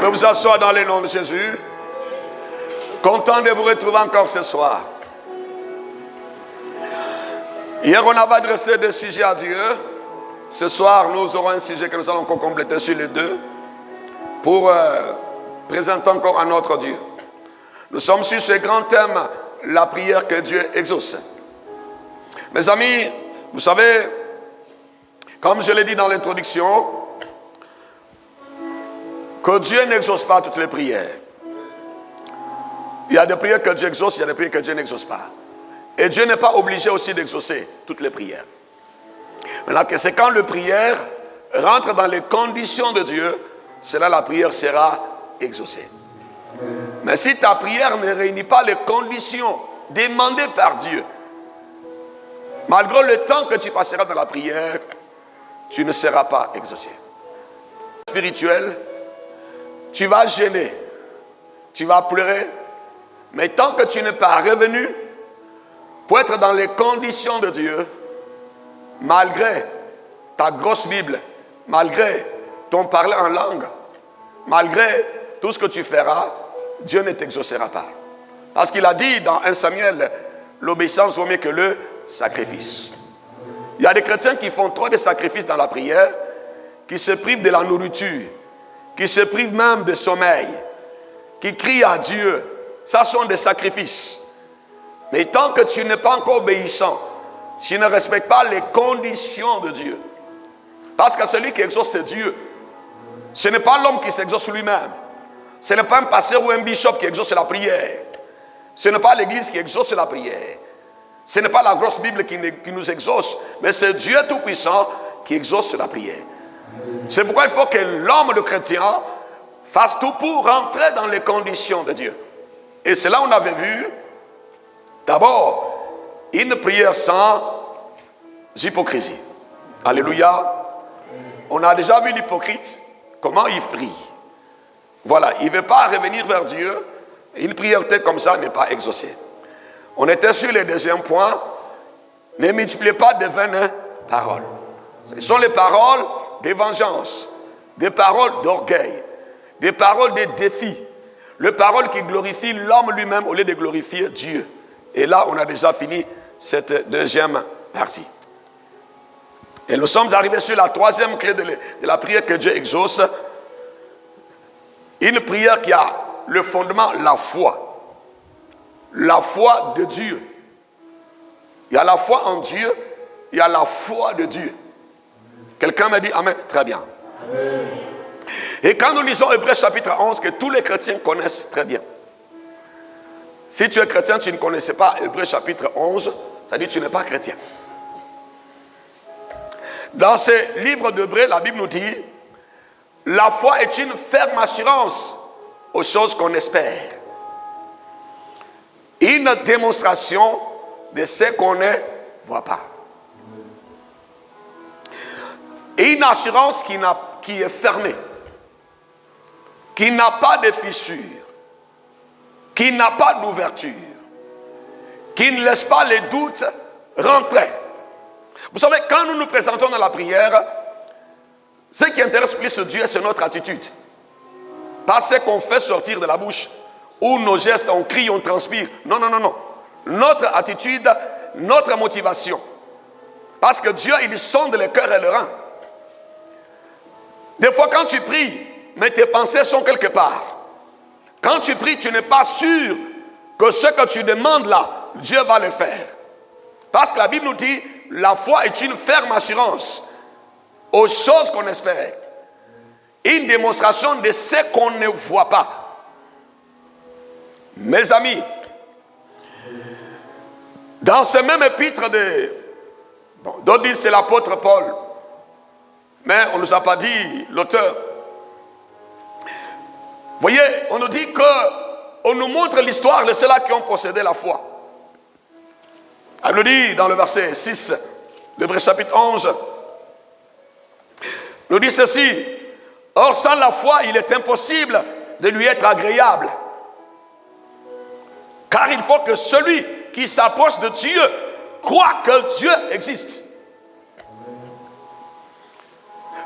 pouvez vous asseoir dans le nom de Jésus. Content de vous retrouver encore ce soir. Hier, on avait adressé des sujets à Dieu. Ce soir, nous aurons un sujet que nous allons encore compléter sur les deux pour présenter encore à notre Dieu. Nous sommes sur ce grand thème, la prière que Dieu exauce. Mes amis, vous savez, comme je l'ai dit dans l'introduction, que Dieu n'exauce pas toutes les prières. Il y a des prières que Dieu exauce, il y a des prières que Dieu n'exauce pas. Et Dieu n'est pas obligé aussi d'exaucer toutes les prières. Maintenant, c'est quand la prière rentre dans les conditions de Dieu, c'est là la prière sera exaucée. Mais si ta prière ne réunit pas les conditions demandées par Dieu, malgré le temps que tu passeras dans la prière, tu ne seras pas exaucé. Spirituel, tu vas gêner, tu vas pleurer, mais tant que tu n'es pas revenu pour être dans les conditions de Dieu, malgré ta grosse Bible, malgré ton parler en langue, malgré tout ce que tu feras, Dieu ne t'exaucera pas. Parce qu'il a dit dans 1 Samuel, l'obéissance vaut mieux que le sacrifice. Il y a des chrétiens qui font trop de sacrifices dans la prière, qui se privent de la nourriture, qui se privent même de sommeil, qui crient à Dieu. Ça sont des sacrifices. Mais tant que tu n'es pas encore obéissant, tu ne respectes pas les conditions de Dieu. Parce que celui qui exauce, c'est Dieu. Ce n'est pas l'homme qui s'exauce lui-même. Ce n'est pas un pasteur ou un bishop qui exauce la prière. Ce n'est pas l'église qui exauce la prière. Ce n'est pas la grosse Bible qui nous exauce, mais c'est Dieu Tout-Puissant qui exauce la prière. C'est pourquoi il faut que l'homme, le chrétien, fasse tout pour rentrer dans les conditions de Dieu. Et c'est là où on avait vu, d'abord, une prière sans hypocrisie. Alléluia. On a déjà vu l'hypocrite, comment il prie. Voilà, il ne veut pas revenir vers Dieu. Une prière telle comme ça n'est pas exaucée. On était sur le deuxième point. Ne multipliez pas de vaines paroles. Ce sont les paroles de vengeance, des paroles d'orgueil, des paroles de défi, les paroles qui glorifient l'homme lui-même au lieu de glorifier Dieu. Et là, on a déjà fini cette deuxième partie. Et nous sommes arrivés sur la troisième clé de la prière que Dieu exauce. Une prière qui a le fondement, la foi. La foi de Dieu. Il y a la foi en Dieu, il y a la foi de Dieu. Quelqu'un m'a dit Amen. Très bien. Amen. Et quand nous lisons Hébreux chapitre 11, que tous les chrétiens connaissent très bien. Si tu es chrétien, tu ne connaissais pas Hébreux chapitre 11, ça dit que tu n'es pas chrétien. Dans ce livre d'Hébreux, la Bible nous dit, la foi est une ferme assurance aux choses qu'on espère. Une démonstration de ce qu'on ne voit pas. Une assurance qui est fermée, qui n'a pas de fissure, qui n'a pas d'ouverture, qui ne laisse pas les doutes rentrer. Vous savez, quand nous nous présentons dans la prière, ce qui intéresse plus Dieu, c'est notre attitude. Pas ce qu'on fait sortir de la bouche, ou nos gestes, on crie, on transpire. Non, non, non, non. Notre attitude, notre motivation. Parce que Dieu, il sonde le cœur et le rein. Des fois, quand tu pries, mais tes pensées sont quelque part. Quand tu pries, tu n'es pas sûr que ce que tu demandes là, Dieu va le faire. Parce que la Bible nous dit, la foi est une ferme assurance aux choses qu'on espère. Une démonstration de ce qu'on ne voit pas. Mes amis, dans ce même épître d'autres disent c'est l'apôtre Paul, mais on ne nous a pas dit l'auteur. Voyez, on nous dit qu'on nous montre l'histoire de ceux-là qui ont possédé la foi. Elle nous dit dans le verset 6 de Hébreux chapitre 11, nous dit ceci, or sans la foi, il est impossible de lui être agréable. Car il faut que celui qui s'approche de Dieu croit que Dieu existe.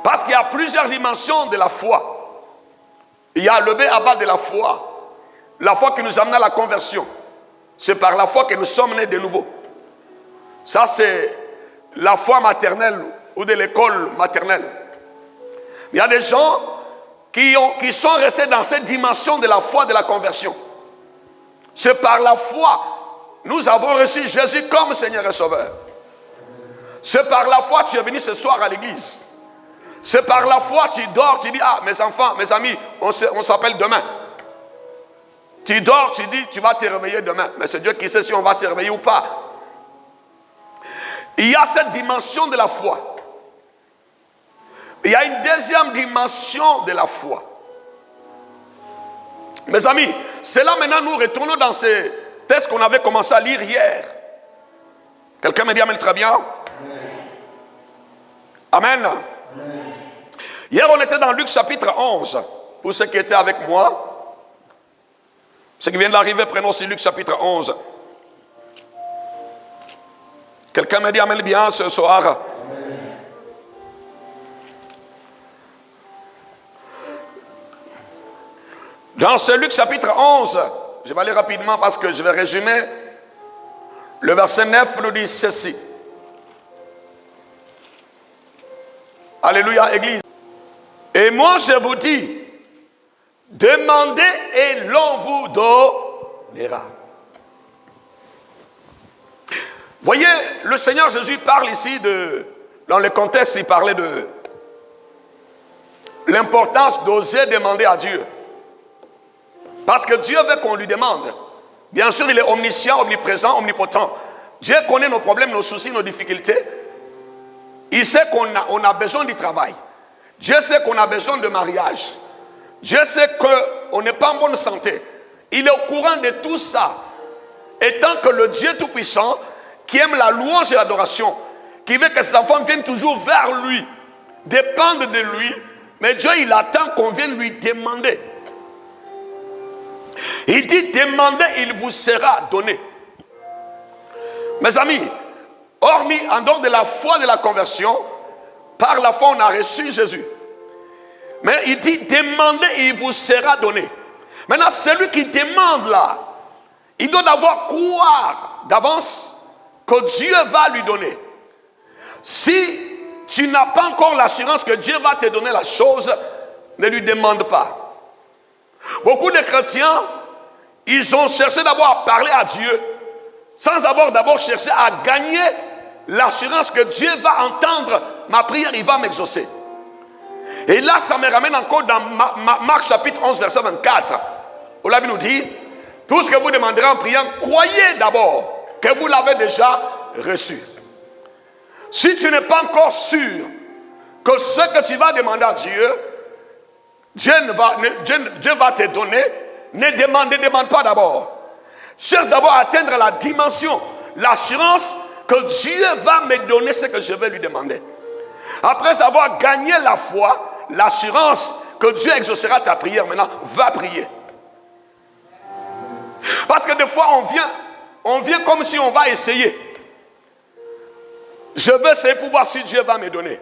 Parce qu'il y a plusieurs dimensions de la foi. Il y a le b.a.-ba de la foi. La foi qui nous amène à la conversion. C'est par la foi que nous sommes nés de nouveau. Ça, c'est la foi maternelle ou de l'école maternelle. Il y a des gens qui sont restés dans cette dimension de la foi de la conversion. C'est par la foi nous avons reçu Jésus comme Seigneur et Sauveur. C'est par la foi que tu es venu ce soir à l'église. C'est par la foi que tu dors, tu dis, ah, mes enfants, mes amis, on s'appelle demain. Tu dors, tu dis, tu vas te réveiller demain. Mais c'est Dieu qui sait si on va se réveiller ou pas. Il y a cette dimension de la foi. Il y a une deuxième dimension de la foi. Mes amis, c'est là maintenant nous retournons dans ces textes qu'on avait commencé à lire hier. Quelqu'un me dit amen très bien? Amen. Amen. Hier on était dans Luc chapitre 11. Pour ceux qui étaient avec moi, ceux qui viennent d'arriver, prenons aussi Luc chapitre 11. Quelqu'un me dit amen bien ce soir? Amen. Dans ce Luc chapitre 11, je vais aller rapidement parce que je vais résumer. Le verset 9 nous dit ceci. Alléluia, Église. Et moi je vous dis, demandez et l'on vous donnera. Voyez, le Seigneur Jésus parle ici dans le contexte, il parlait de l'importance d'oser demander à Dieu. Parce que Dieu veut qu'on lui demande. Bien sûr, il est omniscient, omniprésent, omnipotent. Dieu connaît nos problèmes, nos soucis, nos difficultés. Il sait qu'on a besoin du travail. Dieu sait qu'on a besoin de mariage. Dieu sait qu'on n'est pas en bonne santé. Il est au courant de tout ça. Et tant que le Dieu Tout-Puissant, qui aime la louange et l'adoration, qui veut que ses enfants viennent toujours vers lui, dépendent de lui, mais Dieu, il attend qu'on vienne lui demander. Il dit, demandez, il vous sera donné. Mes amis, hormis en dehors de la foi de la conversion, par la foi on a reçu Jésus. Mais il dit, demandez, il vous sera donné. Maintenant, celui qui demande là, il doit d'abord croire d'avance que Dieu va lui donner. Si tu n'as pas encore l'assurance que Dieu va te donner la chose, ne lui demande pas. Beaucoup de chrétiens, ils ont cherché d'abord à parler à Dieu, sans avoir d'abord cherché à gagner l'assurance que Dieu va entendre ma prière, il va m'exaucer. Et là, ça me ramène encore dans Marc chapitre 11, verset 24, où la Bible nous dit, tout ce que vous demanderez en priant, croyez d'abord que vous l'avez déjà reçu. Si tu n'es pas encore sûr que ce que tu vas demander à Dieu, Dieu va te donner, ne demande pas d'abord. Cherche d'abord à atteindre la dimension, l'assurance que Dieu va me donner ce que je vais lui demander. Après avoir gagné la foi, l'assurance que Dieu exaucera ta prière, maintenant, va prier. Parce que des fois, on vient comme si on va essayer. Je vais essayer pour voir si Dieu va me donner.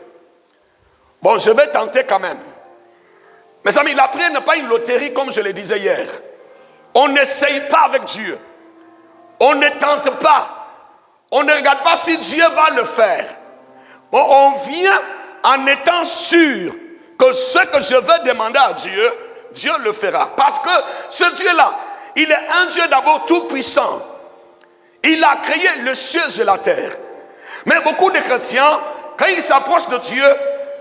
Bon, je vais tenter quand même. Mes amis, la prière n'est pas une loterie comme je le disais hier. On n'essaye pas avec Dieu. On ne tente pas. On ne regarde pas si Dieu va le faire. Bon, on vient en étant sûr que ce que je veux demander à Dieu, Dieu le fera. Parce que ce Dieu-là, il est un Dieu d'abord tout puissant. Il a créé le ciel et la terre. Mais beaucoup de chrétiens, quand ils s'approchent de Dieu,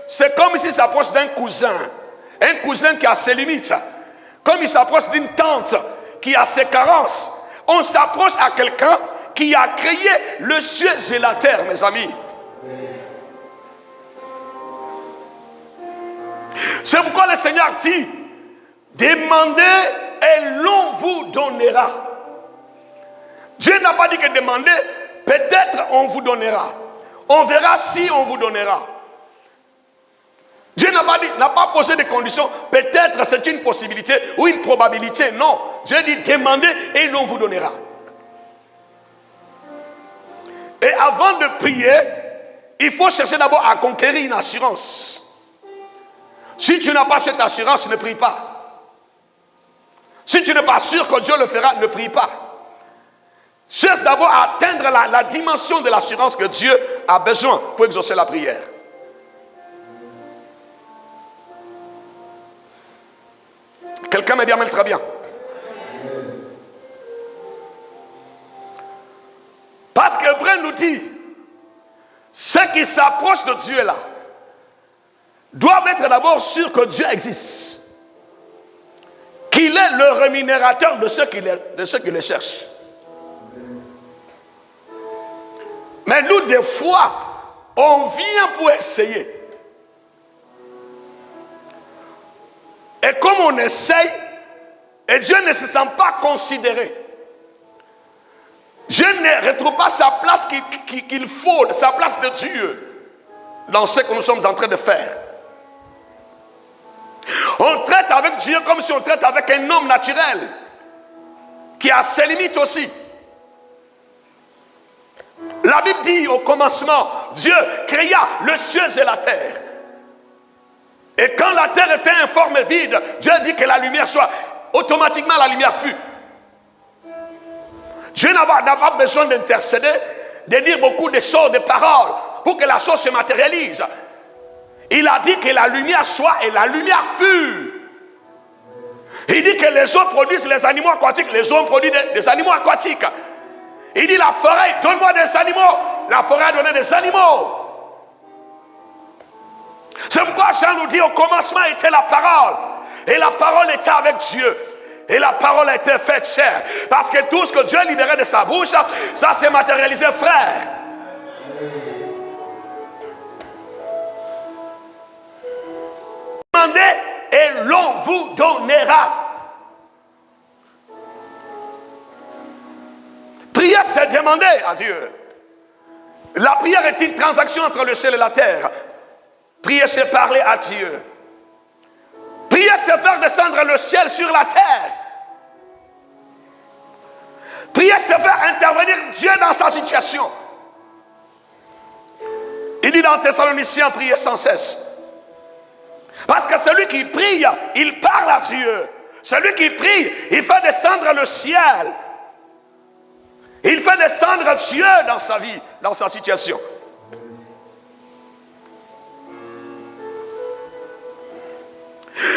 c'est comme s'ils s'approchent d'un cousin. Un cousin qui a ses limites. Comme il s'approche d'une tante qui a ses carences. On s'approche à quelqu'un qui a créé le ciel et la terre, mes amis. C'est pourquoi le Seigneur dit, demandez et l'on vous donnera. Dieu n'a pas dit que demandez, peut-être on vous donnera. On verra si on vous donnera. Dieu n'a pas posé de conditions. Peut-être c'est une possibilité ou une probabilité. Non. Dieu dit demandez et l'on vous donnera. Et avant de prier, il faut chercher d'abord à conquérir une assurance. Si tu n'as pas cette assurance, ne prie pas. Si tu n'es pas sûr que Dieu le fera, ne prie pas. Cherche d'abord à atteindre la dimension de l'assurance que Dieu a besoin pour exaucer la prière. Quelqu'un me dit amen très bien. Parce qu'Hébreu nous dit, ceux qui s'approchent de Dieu là, doivent être d'abord sûrs que Dieu existe. Qu'il est le rémunérateur de ceux qui le cherchent. Mais nous, des fois, on vient pour essayer. Et comme on essaye, et Dieu ne se sent pas considéré, Dieu ne retrouve pas sa place qu'il faut, sa place de Dieu, dans ce que nous sommes en train de faire. On traite avec Dieu comme si on traite avec un homme naturel, qui a ses limites aussi. La Bible dit au commencement, Dieu créa le ciel et la terre. Et quand la terre était informe et vide, Dieu dit que la lumière soit. Automatiquement la lumière fut. Dieu n'a pas besoin d'intercéder, de dire beaucoup de choses, de paroles, pour que la chose se matérialise. Il a dit que la lumière soit et la lumière fut. Il dit que les eaux produisent les animaux aquatiques, les eaux produisent des animaux aquatiques. Il dit la forêt, donne-moi des animaux. La forêt a donné des animaux. C'est pourquoi Jean nous dit au commencement était la parole. Et la parole était avec Dieu. Et la parole a été faite chair. Parce que tout ce que Dieu libérait de sa bouche, ça s'est matérialisé, frère. Demandez et l'on vous donnera. Prier, c'est demander à Dieu. La prière est une transaction entre le ciel et la terre. Prier, c'est parler à Dieu. Prier, c'est faire descendre le ciel sur la terre. Prier, c'est faire intervenir Dieu dans sa situation. Il dit dans Thessaloniciens, priez sans cesse. Parce que celui qui prie, il parle à Dieu. Celui qui prie, il fait descendre le ciel. Il fait descendre Dieu dans sa vie, dans sa situation.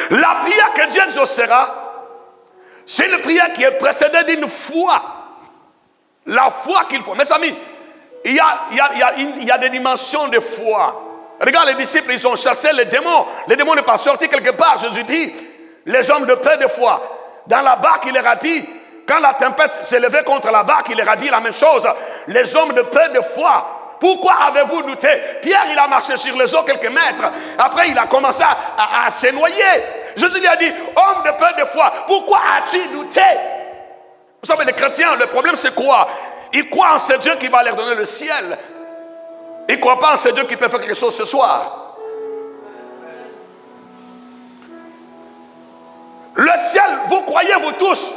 La prière que Dieu exaucera, c'est une prière qui est précédée d'une foi. La foi qu'il faut. Mes amis, il y a des dimensions de foi. Regarde les disciples, ils ont chassé les démons. Les démons ne sont pas sortis quelque part. Jésus dit, les hommes de peu de foi. Dans la barque, il leur a dit, quand la tempête s'est levée contre la barque, il leur a dit la même chose. Les hommes de peu de foi. Pourquoi avez-vous douté? Pierre, il a marché sur les eaux quelques mètres. Après, il a commencé à se noyer. Jésus lui a dit, homme de peu de foi, pourquoi as-tu douté? Vous savez, les chrétiens, le problème c'est quoi? Ils croient en ce Dieu qui va leur donner le ciel. Ils ne croient pas en ce Dieu qui peut faire quelque chose ce soir. Le ciel, vous croyez vous tous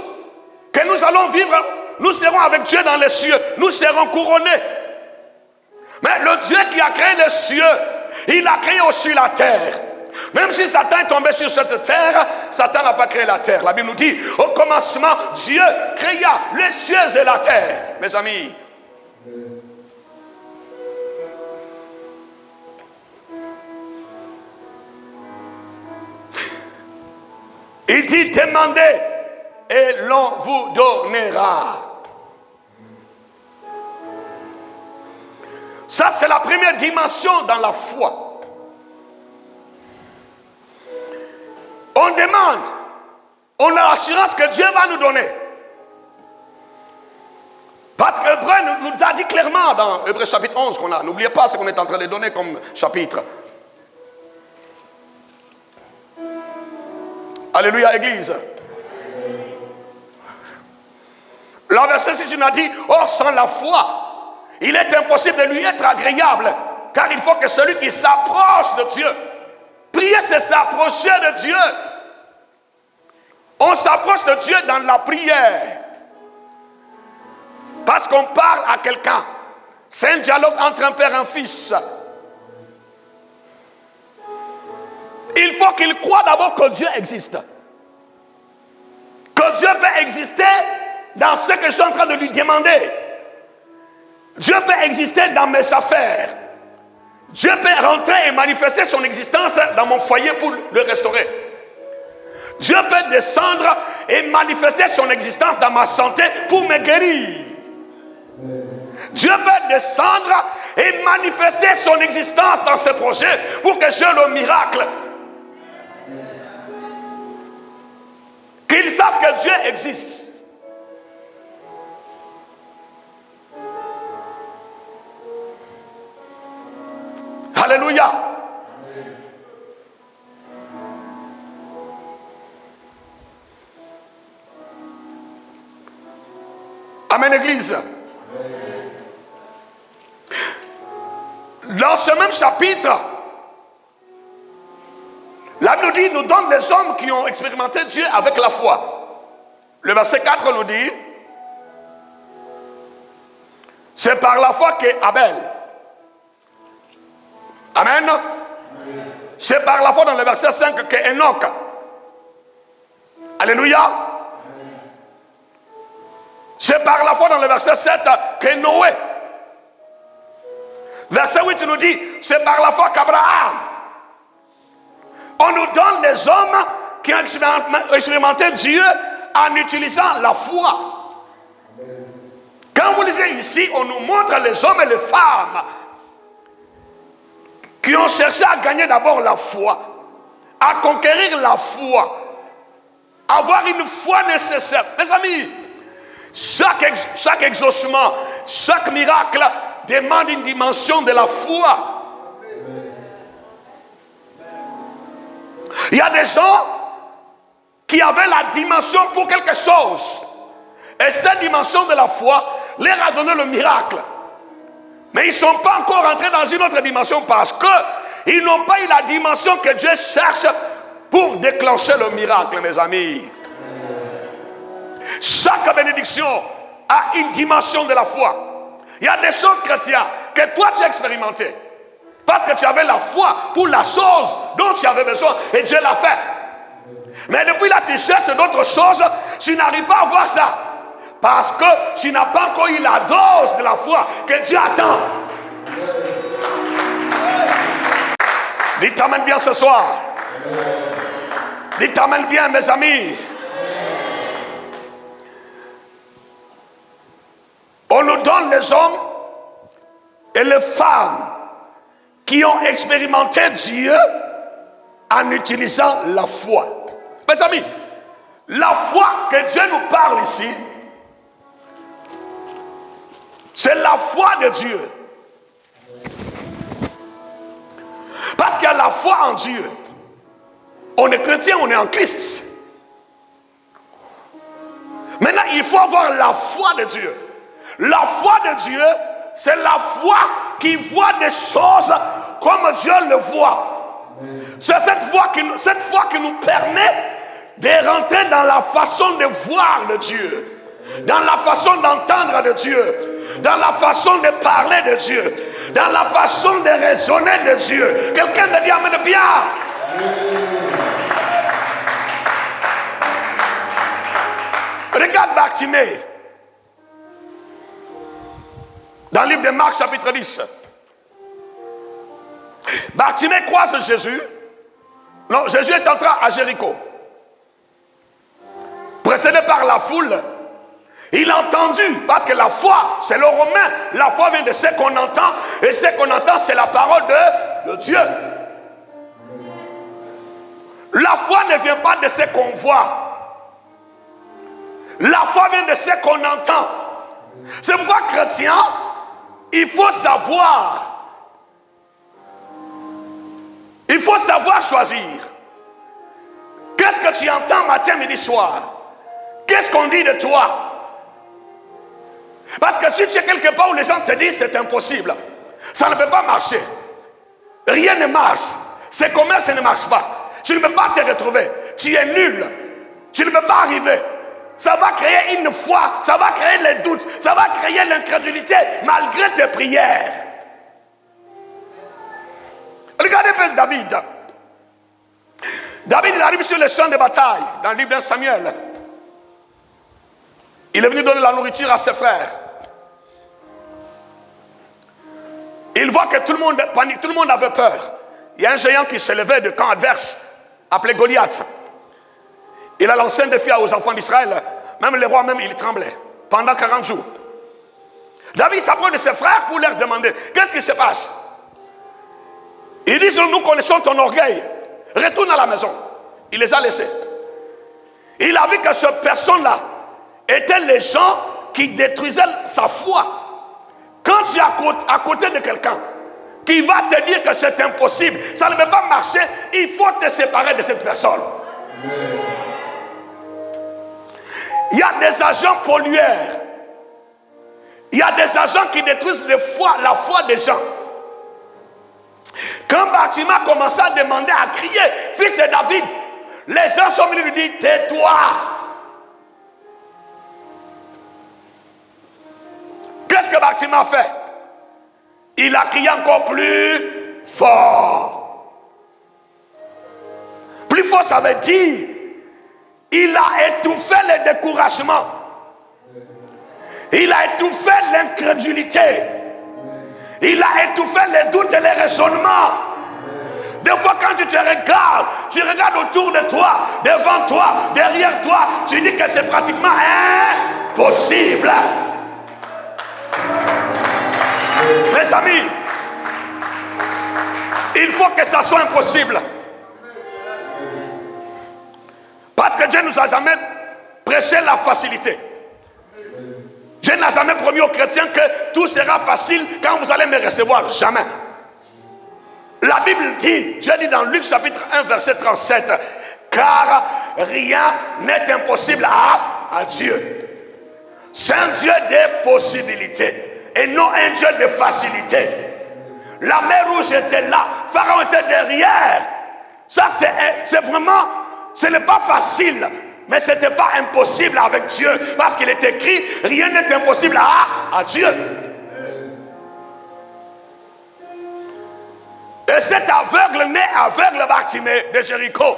que nous allons vivre, nous serons avec Dieu dans les cieux, nous serons couronnés. Mais le Dieu qui a créé les cieux, il a créé aussi la terre. Même si Satan est tombé sur cette terre, Satan n'a pas créé la terre. La Bible nous dit, au commencement, Dieu créa les cieux et la terre. Mes amis, il dit, demandez et l'on vous donnera. Ça, c'est la première dimension dans la foi. On demande, on a l'assurance que Dieu va nous donner. Parce que Hébreu nous a dit clairement dans Hébreu chapitre 11 qu'on a. N'oubliez pas ce qu'on est en train de donner comme chapitre. Alléluia, Église. Le verset 6 nous a dit, or sans la foi, il est impossible de lui être agréable, car il faut que celui qui s'approche de Dieu, prier c'est s'approcher de Dieu. On s'approche de Dieu dans la prière, parce qu'on parle à quelqu'un. C'est un dialogue entre un père et un fils. Il faut qu'il croie d'abord que Dieu existe, que Dieu peut exister dans ce que je suis en train de lui demander. Dieu peut exister dans mes affaires. Dieu peut rentrer et manifester son existence dans mon foyer pour le restaurer. Dieu peut descendre et manifester son existence dans ma santé pour me guérir. Dieu peut descendre et manifester son existence dans ce projet pour que j'ai le miracle. Qu'il sache que Dieu existe. Alléluia. Amen, Église. Dans ce même chapitre, la Bible nous dit, nous donne les hommes qui ont expérimenté Dieu avec la foi. Le verset 4 nous dit, c'est par la foi qu'Abel. Amen. C'est par la foi dans le verset 5 qu'Enoch. Alléluia. C'est par la foi dans le verset 7 que Noé. Verset 8 nous dit, c'est par la foi qu'Abraham. On nous donne les hommes qui ont expérimenté Dieu en utilisant la foi. Quand vous lisez ici, on nous montre les hommes et les femmes qui ont cherché à gagner d'abord la foi, à conquérir la foi, avoir une foi nécessaire. Mes amis, chaque exaucement, chaque miracle demande une dimension de la foi. Il y a des gens qui avaient la dimension pour quelque chose. Et cette dimension de la foi leur a donné le miracle. Mais ils ne sont pas encore entrés dans une autre dimension parce qu'ils n'ont pas eu la dimension que Dieu cherche pour déclencher le miracle, mes amis. Chaque bénédiction a une dimension de la foi. Il y a des choses, chrétiens, que toi tu as expérimentées. Parce que tu avais la foi pour la chose dont tu avais besoin et Dieu l'a fait. Mais depuis là, tu cherches d'autres choses, tu n'arrives pas à voir ça. Parce que tu n'as pas encore eu la dose de la foi que Dieu attend. Dites amen bien ce soir. Dites amen bien, mes amis. On nous donne les hommes et les femmes qui ont expérimenté Dieu en utilisant la foi. Mes amis, la foi que Dieu nous parle ici, c'est la foi de Dieu. Parce qu'il y a la foi en Dieu. On est chrétien, on est en Christ. Maintenant, il faut avoir la foi de Dieu. La foi de Dieu, c'est la foi qui voit des choses comme Dieu le voit. C'est cette foi qui nous permet de rentrer dans la façon de voir de Dieu, dans la façon d'entendre de Dieu, dans la façon de parler de Dieu, dans la façon de raisonner de Dieu. Quelqu'un me dit amen bien. Regarde Bartimée. Dans le livre de Marc chapitre 10. Bartimée croise Jésus. Non, Jésus est entré à Jéricho. Précédé par la foule. Il a entendu, parce que la foi, c'est le romain. La foi vient de ce qu'on entend. Et ce qu'on entend, c'est la parole de Dieu. La foi ne vient pas de ce qu'on voit. La foi vient de ce qu'on entend. C'est pourquoi, chrétien, il faut savoir. Il faut savoir choisir. Qu'est-ce que tu entends matin, midi, soir? Qu'est-ce qu'on dit de toi? Parce que si tu es quelque part où les gens te disent c'est impossible, ça ne peut pas marcher. Rien ne marche. Ces commerces ne marchent pas. Tu ne peux pas te retrouver. Tu es nul. Tu ne peux pas arriver. Ça va créer une foi, ça va créer les doutes, ça va créer l'incrédulité malgré tes prières. Regardez bien David. David il arrive sur le champ de bataille dans le livre de Samuel. Il est venu donner la nourriture à ses frères. Il voit que tout le monde panique, tout le monde avait peur. Il y a un géant qui se levait de camp adverse, appelé Goliath. Il a lancé un défi aux enfants d'Israël. Même les rois, même, ils tremblaient pendant 40 jours. David s'approche de ses frères pour leur demander, qu'est-ce qui se passe? Ils disent, nous connaissons ton orgueil. Retourne à la maison. Il les a laissés. Il a vu que ces personnes-là étaient les gens qui détruisaient sa foi. Quand tu es à côté de quelqu'un qui va te dire que c'est impossible, ça ne peut pas marcher, il faut te séparer de cette personne. Il y a des agents pollueurs. Il y a des agents qui détruisent la foi des gens. Quand Bartimée commençait à demander, à crier, fils de David, les gens sont venus lui dire, tais-toi. Qu'est-ce que Bartimée a fait? Il a crié encore plus fort. Plus fort, ça veut dire, il a étouffé le découragement. Il a étouffé l'incrédulité. Il a étouffé les doutes et les raisonnements. Des fois, quand tu regardes autour de toi, devant toi, derrière toi, tu dis que c'est pratiquement impossible. Mes amis, il faut que ça soit impossible. Parce que Dieu ne nous a jamais prêché la facilité. Dieu n'a jamais promis aux chrétiens que tout sera facile quand vous allez me recevoir. Jamais. La Bible dit, Dieu dit dans Luc chapitre 1 verset 37, car rien n'est impossible à Dieu. C'est un Dieu des possibilités et non un Dieu de facilité. La mer rouge était là, Pharaon était derrière. Ça c'est vraiment, ce n'est pas facile. Mais ce n'était pas impossible avec Dieu. Parce qu'il est écrit, rien n'est impossible à Dieu. Et cet aveugle, né aveugle Bartimée de Jéricho,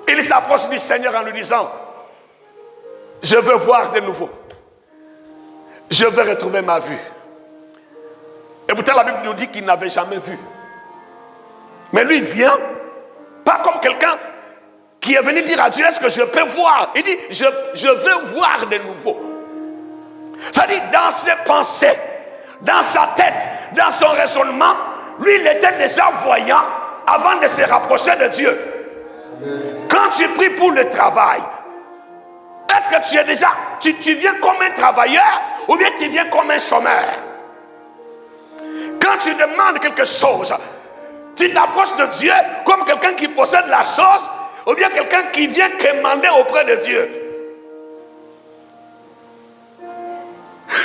il s'approche du Seigneur en lui disant, je veux voir de nouveau. Je veux retrouver ma vue. Et pourtant la Bible nous dit qu'il n'avait jamais vu. Mais lui vient, pas comme quelqu'un qui est venu dire à Dieu, est-ce que je peux voir? Il dit, je veux voir de nouveau. Ça dit, dans ses pensées, dans sa tête, dans son raisonnement, lui, il était déjà voyant avant de se rapprocher de Dieu. Quand tu pries pour le travail, est-ce que tu es déjà, tu viens comme un travailleur ou bien tu viens comme un chômeur? Quand tu demandes quelque chose, tu t'approches de Dieu comme quelqu'un qui possède la chose ou bien quelqu'un qui vient quémander auprès de Dieu.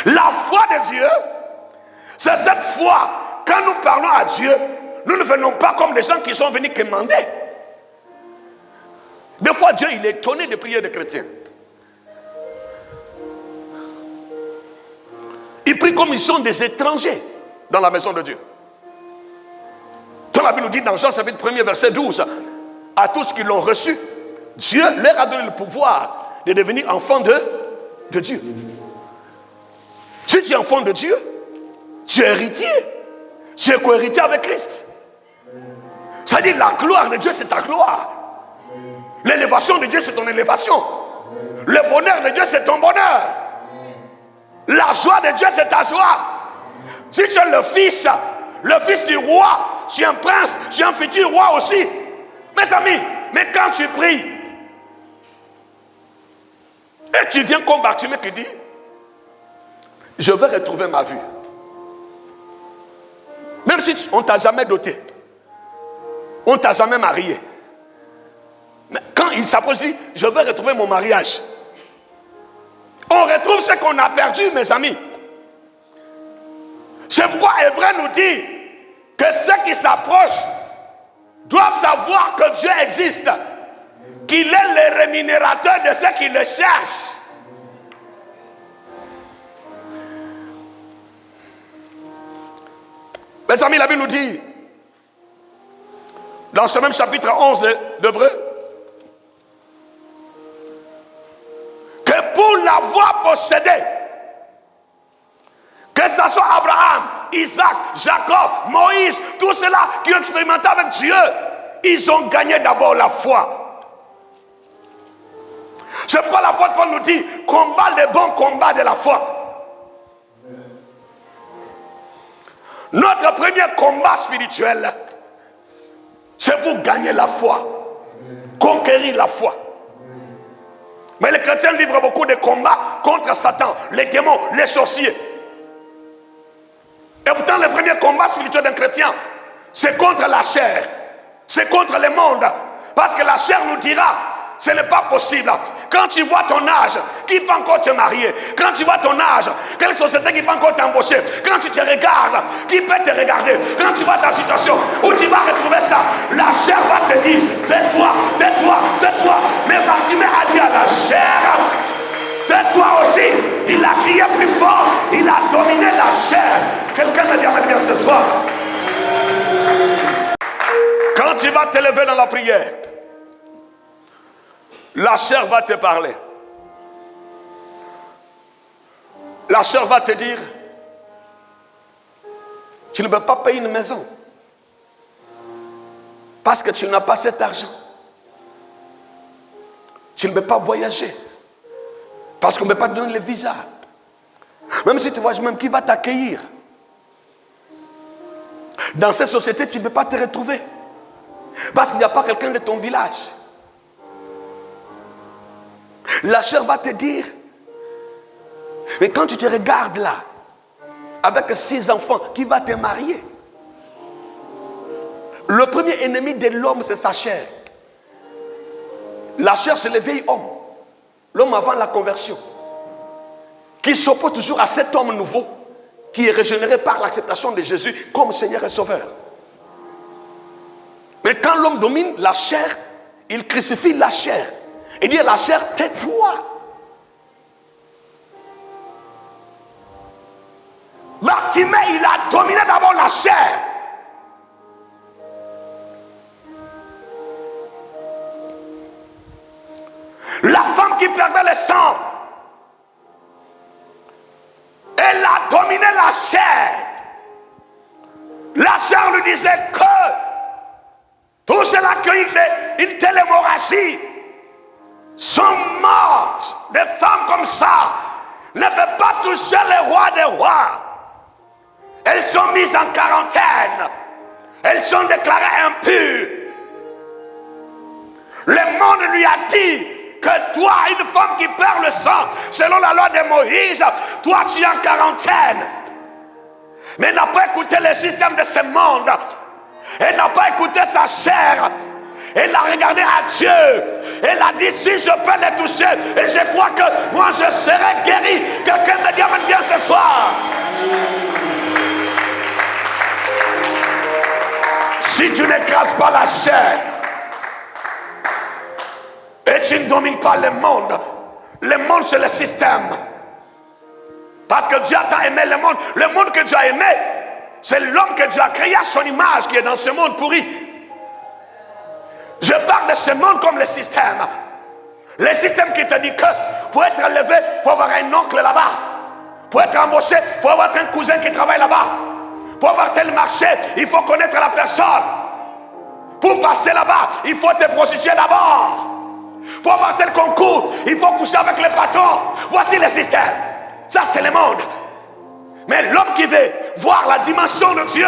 La foi de Dieu, c'est cette foi. Quand nous parlons à Dieu, nous ne venons pas comme les gens qui sont venus quémander. Des fois, Dieu, il est étonné des prières des chrétiens. Ils prient comme ils sont des étrangers dans la maison de Dieu. Dans la Bible nous dit dans Jean chapitre 1 verset 12, à tous qui l'ont reçu, Dieu leur a donné le pouvoir de devenir enfants de Dieu. Si tu es enfant de Dieu, tu es héritier. Tu es co-héritier avec Christ. Ça dit la gloire de Dieu, c'est ta gloire. L'élévation de Dieu, c'est ton élévation. Le bonheur de Dieu, c'est ton bonheur. La joie de Dieu, c'est ta joie. Si tu es le fils du roi, tu es un prince, tu es un futur roi aussi. Mes amis, mais quand tu pries, et tu viens comme Bartimée qui dit, je veux retrouver ma vue. Même si on ne t'a jamais doté, on ne t'a jamais marié. Mais quand il s'approche, il dit, je veux retrouver mon mariage. On retrouve ce qu'on a perdu, mes amis. C'est pourquoi Hébreu nous dit que ceux qui s'approchent doivent savoir que Dieu existe, qu'il est le rémunérateur de ceux qui le cherchent. Mes amis, la Bible nous dit, dans ce même chapitre 11 d'Hébreu, l'avoir possédé. Que ce soit Abraham, Isaac, Jacob, Moïse, tous ceux-là qui ont expérimenté avec Dieu, ils ont gagné d'abord la foi. C'est pourquoi l'apôtre Paul nous dit, combat les bons combats de la foi. Notre premier combat spirituel, c'est pour gagner la foi, conquérir la foi. Mais les chrétiens livrent beaucoup de combats contre Satan, les démons, les sorciers. Et pourtant, le premier combat spirituel d'un chrétien, c'est contre la chair, c'est contre le monde. Parce que la chair nous dira, ce n'est pas possible. Quand tu vois ton âge, qui peut encore te marier? Quand tu vois ton âge, quelle société qui peut encore t'embaucher? Quand tu te regardes, qui peut te regarder? Quand tu vois ta situation, où tu vas retrouver ça? La chair va te dire, tais-toi, tais-toi, tais-toi. Mais Bartimée a dit à la chair, tais-toi aussi. Il a crié plus fort, il a dominé la chair. Quelqu'un me dit amen bien ce soir. Quand tu vas te lever dans la prière, la chair va te parler. La chair va te dire, tu ne peux pas payer une maison parce que tu n'as pas cet argent. Tu ne peux pas voyager parce qu'on ne peut pas te donner le visa. Même si tu voyages, même qui va t'accueillir? Dans cette société, tu ne peux pas te retrouver parce qu'il n'y a pas quelqu'un de ton village. La chair va te dire, mais quand tu te regardes là, avec 6 enfants, qui va te marier? Le premier ennemi de l'homme, c'est sa chair. La chair, c'est le vieil homme. L'homme avant la conversion. Qui s'oppose toujours à cet homme nouveau, qui est régénéré par l'acceptation de Jésus comme Seigneur et Sauveur. Mais quand l'homme domine la chair, il crucifie la chair. Il dit à la chair, tais-toi. Bartimée, il a dominé d'abord la chair. La femme qui perdait le sang, elle a dominé la chair. La chair lui disait que tous ceux-là qui ont eu une telle hémorragie sont mortes. Des femmes comme ça ne peuvent pas toucher le roi des rois. Elles sont mises en quarantaine. Elles sont déclarées impures. Le monde lui a dit que toi, une femme qui perd le sang, selon la loi de Moïse, toi tu es en quarantaine. Mais elle n'a pas écouté le système de ce monde. Elle n'a pas écouté sa chair. Elle a regardé à Dieu. Elle a dit, si je peux les toucher, et je crois que moi je serai guéri. Quelqu'un me dit amen bien ce soir. Si tu n'écrases pas la chair et tu ne domines pas le monde c'est le système. Parce que Dieu a tant aimé le monde que Dieu a aimé, c'est l'homme que Dieu a créé à son image qui est dans ce monde pourri. Je parle de ce monde comme le système. Le système qui te dit que pour être élevé, il faut avoir un oncle là-bas. Pour être embauché, il faut avoir un cousin qui travaille là-bas. Pour avoir tel marché, il faut connaître la personne. Pour passer là-bas, il faut te prostituer d'abord. Pour avoir tel concours, il faut coucher avec le patron. Voici le système. Ça, c'est le monde. Mais l'homme qui veut voir la dimension de Dieu,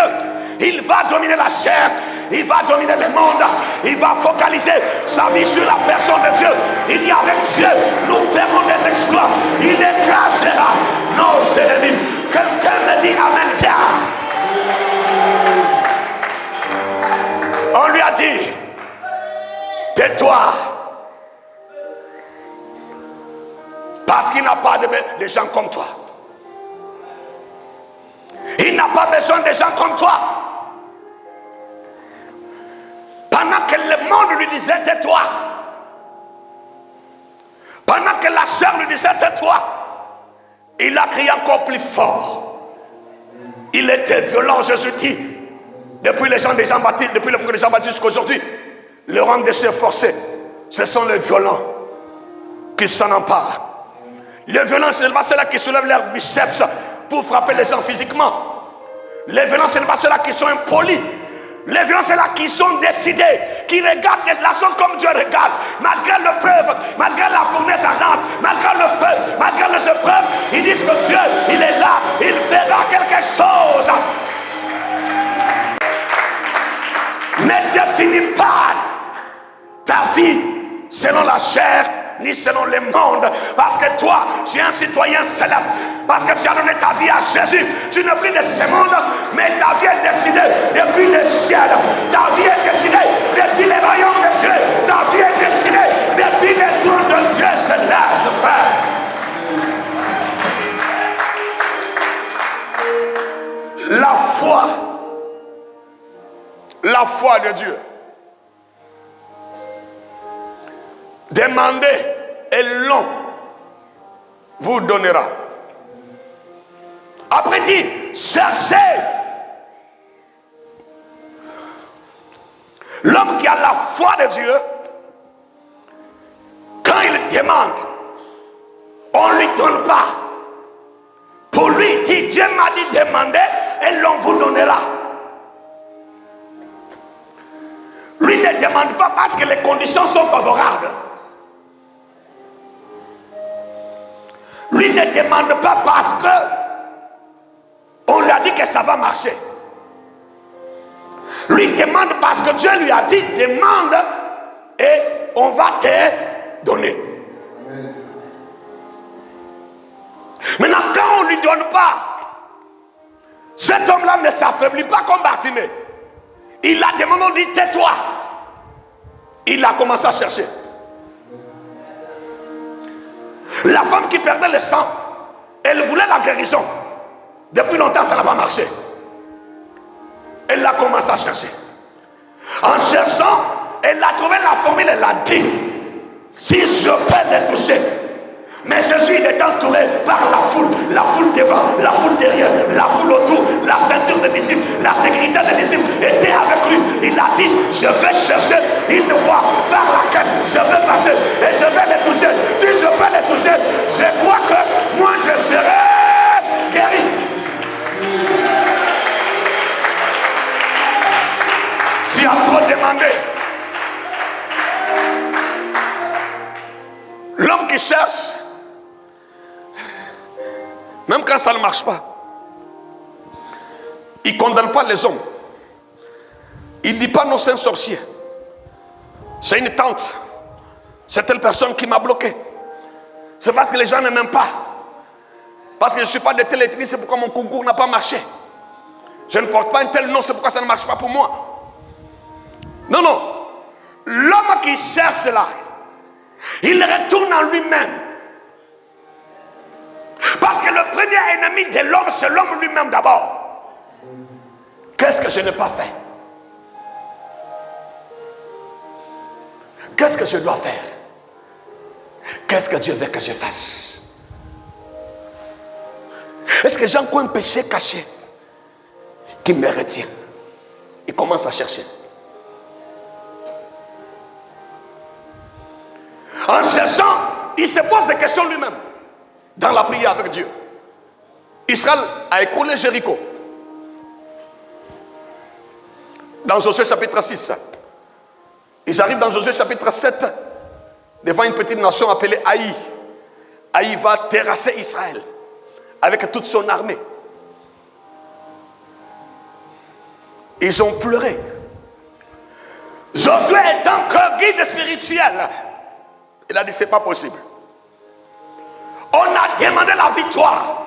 il va dominer la chair, il va dominer le monde, il va focaliser sa vie sur la personne de Dieu. Il dit avec Dieu, nous ferons des exploits. Il écrasera nos ennemis. Quelqu'un me dit amen bien. On lui a dit, tais-toi. Parce qu'il n'a pas de gens comme toi. Il n'a pas besoin de gens comme toi. Pendant que le monde lui disait tais-toi, pendant que la chair lui disait tais-toi, il a crié encore plus fort. Il était violent, Jésus dit. Depuis les gens de Jean-Baptiste, depuis le premier de Jean-Baptiste jusqu'à aujourd'hui, le rang de ceux forcés, ce sont les violents qui s'en emparent. Les violents, ce n'est pas ceux-là qui soulèvent leurs biceps pour frapper les gens physiquement. Les violents, ce n'est pas ceux-là qui sont impolis. Les violents, c'est là qui sont décidés, qui regardent la chose comme Dieu regarde. Malgré l'épreuve, malgré la fournaise ardente, malgré le feu, malgré les épreuves, ils disent que Dieu, il est là, il verra quelque chose. Ne définis pas ta vie selon la chair, ni selon le monde, parce que toi, tu es un citoyen céleste, parce que tu as donné ta vie à Jésus. Tu n'es plus de ce monde, mais ta vie est décidée depuis le ciel. Ta vie est décidée depuis les royaumes de Dieu. Ta vie est décidée depuis les trônes de Dieu céleste, Père. La foi de Dieu. Demandez et l'on vous donnera. Après dit, cherchez. L'homme qui a la foi de Dieu, quand il demande, on ne lui donne pas. Pour lui, il dit, Dieu m'a dit demandez et l'on vous donnera. Lui ne demande pas parce que les conditions sont favorables. Lui ne demande pas parce que on lui a dit que ça va marcher. Lui demande parce que Dieu lui a dit demande et on va te donner. Maintenant, quand on ne lui donne pas, cet homme-là ne s'affaiblit pas comme Bartimée. Il a demandé, on dit tais-toi. Il a commencé à chercher. La femme qui perdait le sang, elle voulait la guérison. Depuis longtemps, ça n'a pas marché. Elle a commencé à chercher. En cherchant, elle a trouvé la formule, elle a dit, si je peux les toucher. Mais Jésus, il est entouré par la foule devant, la foule derrière, la foule autour, la ceinture des disciples, la sécurité des disciples était avec lui. Il a dit, je vais chercher une voie par laquelle je vais passer et je vais les toucher. Si je peux les toucher, je crois que moi je serai guéri. Tu as trop demandé. L'homme qui cherche, même quand ça ne marche pas, il ne condamne pas les hommes. Il ne dit pas non, c'est un sorcier. C'est une tante. C'est telle personne qui m'a bloqué. C'est parce que les gens ne m'aiment pas. Parce que je ne suis pas de telle ethnie, c'est pourquoi mon concours n'a pas marché. Je ne porte pas un tel nom, c'est pourquoi ça ne marche pas pour moi. Non, non. L'homme qui cherche là, il retourne en lui-même. Parce que le premier ennemi de l'homme, c'est l'homme lui-même d'abord. Qu'est-ce que je n'ai pas fait? Qu'est-ce que je dois faire? Qu'est-ce que Dieu veut que je fasse? Est-ce que j'ai encore un péché caché qui me retient? Il commence à chercher. En cherchant, il se pose des questions lui-même. Dans la prière avec Dieu. Israël a écroulé Jéricho. Dans Josué chapitre 6. Ils arrivent dans Josué chapitre 7 devant une petite nation appelée Haï. Haï va terrasser Israël avec toute son armée. Ils ont pleuré. Josué étant que guide spirituel, il a dit c'est pas possible. On a demandé la victoire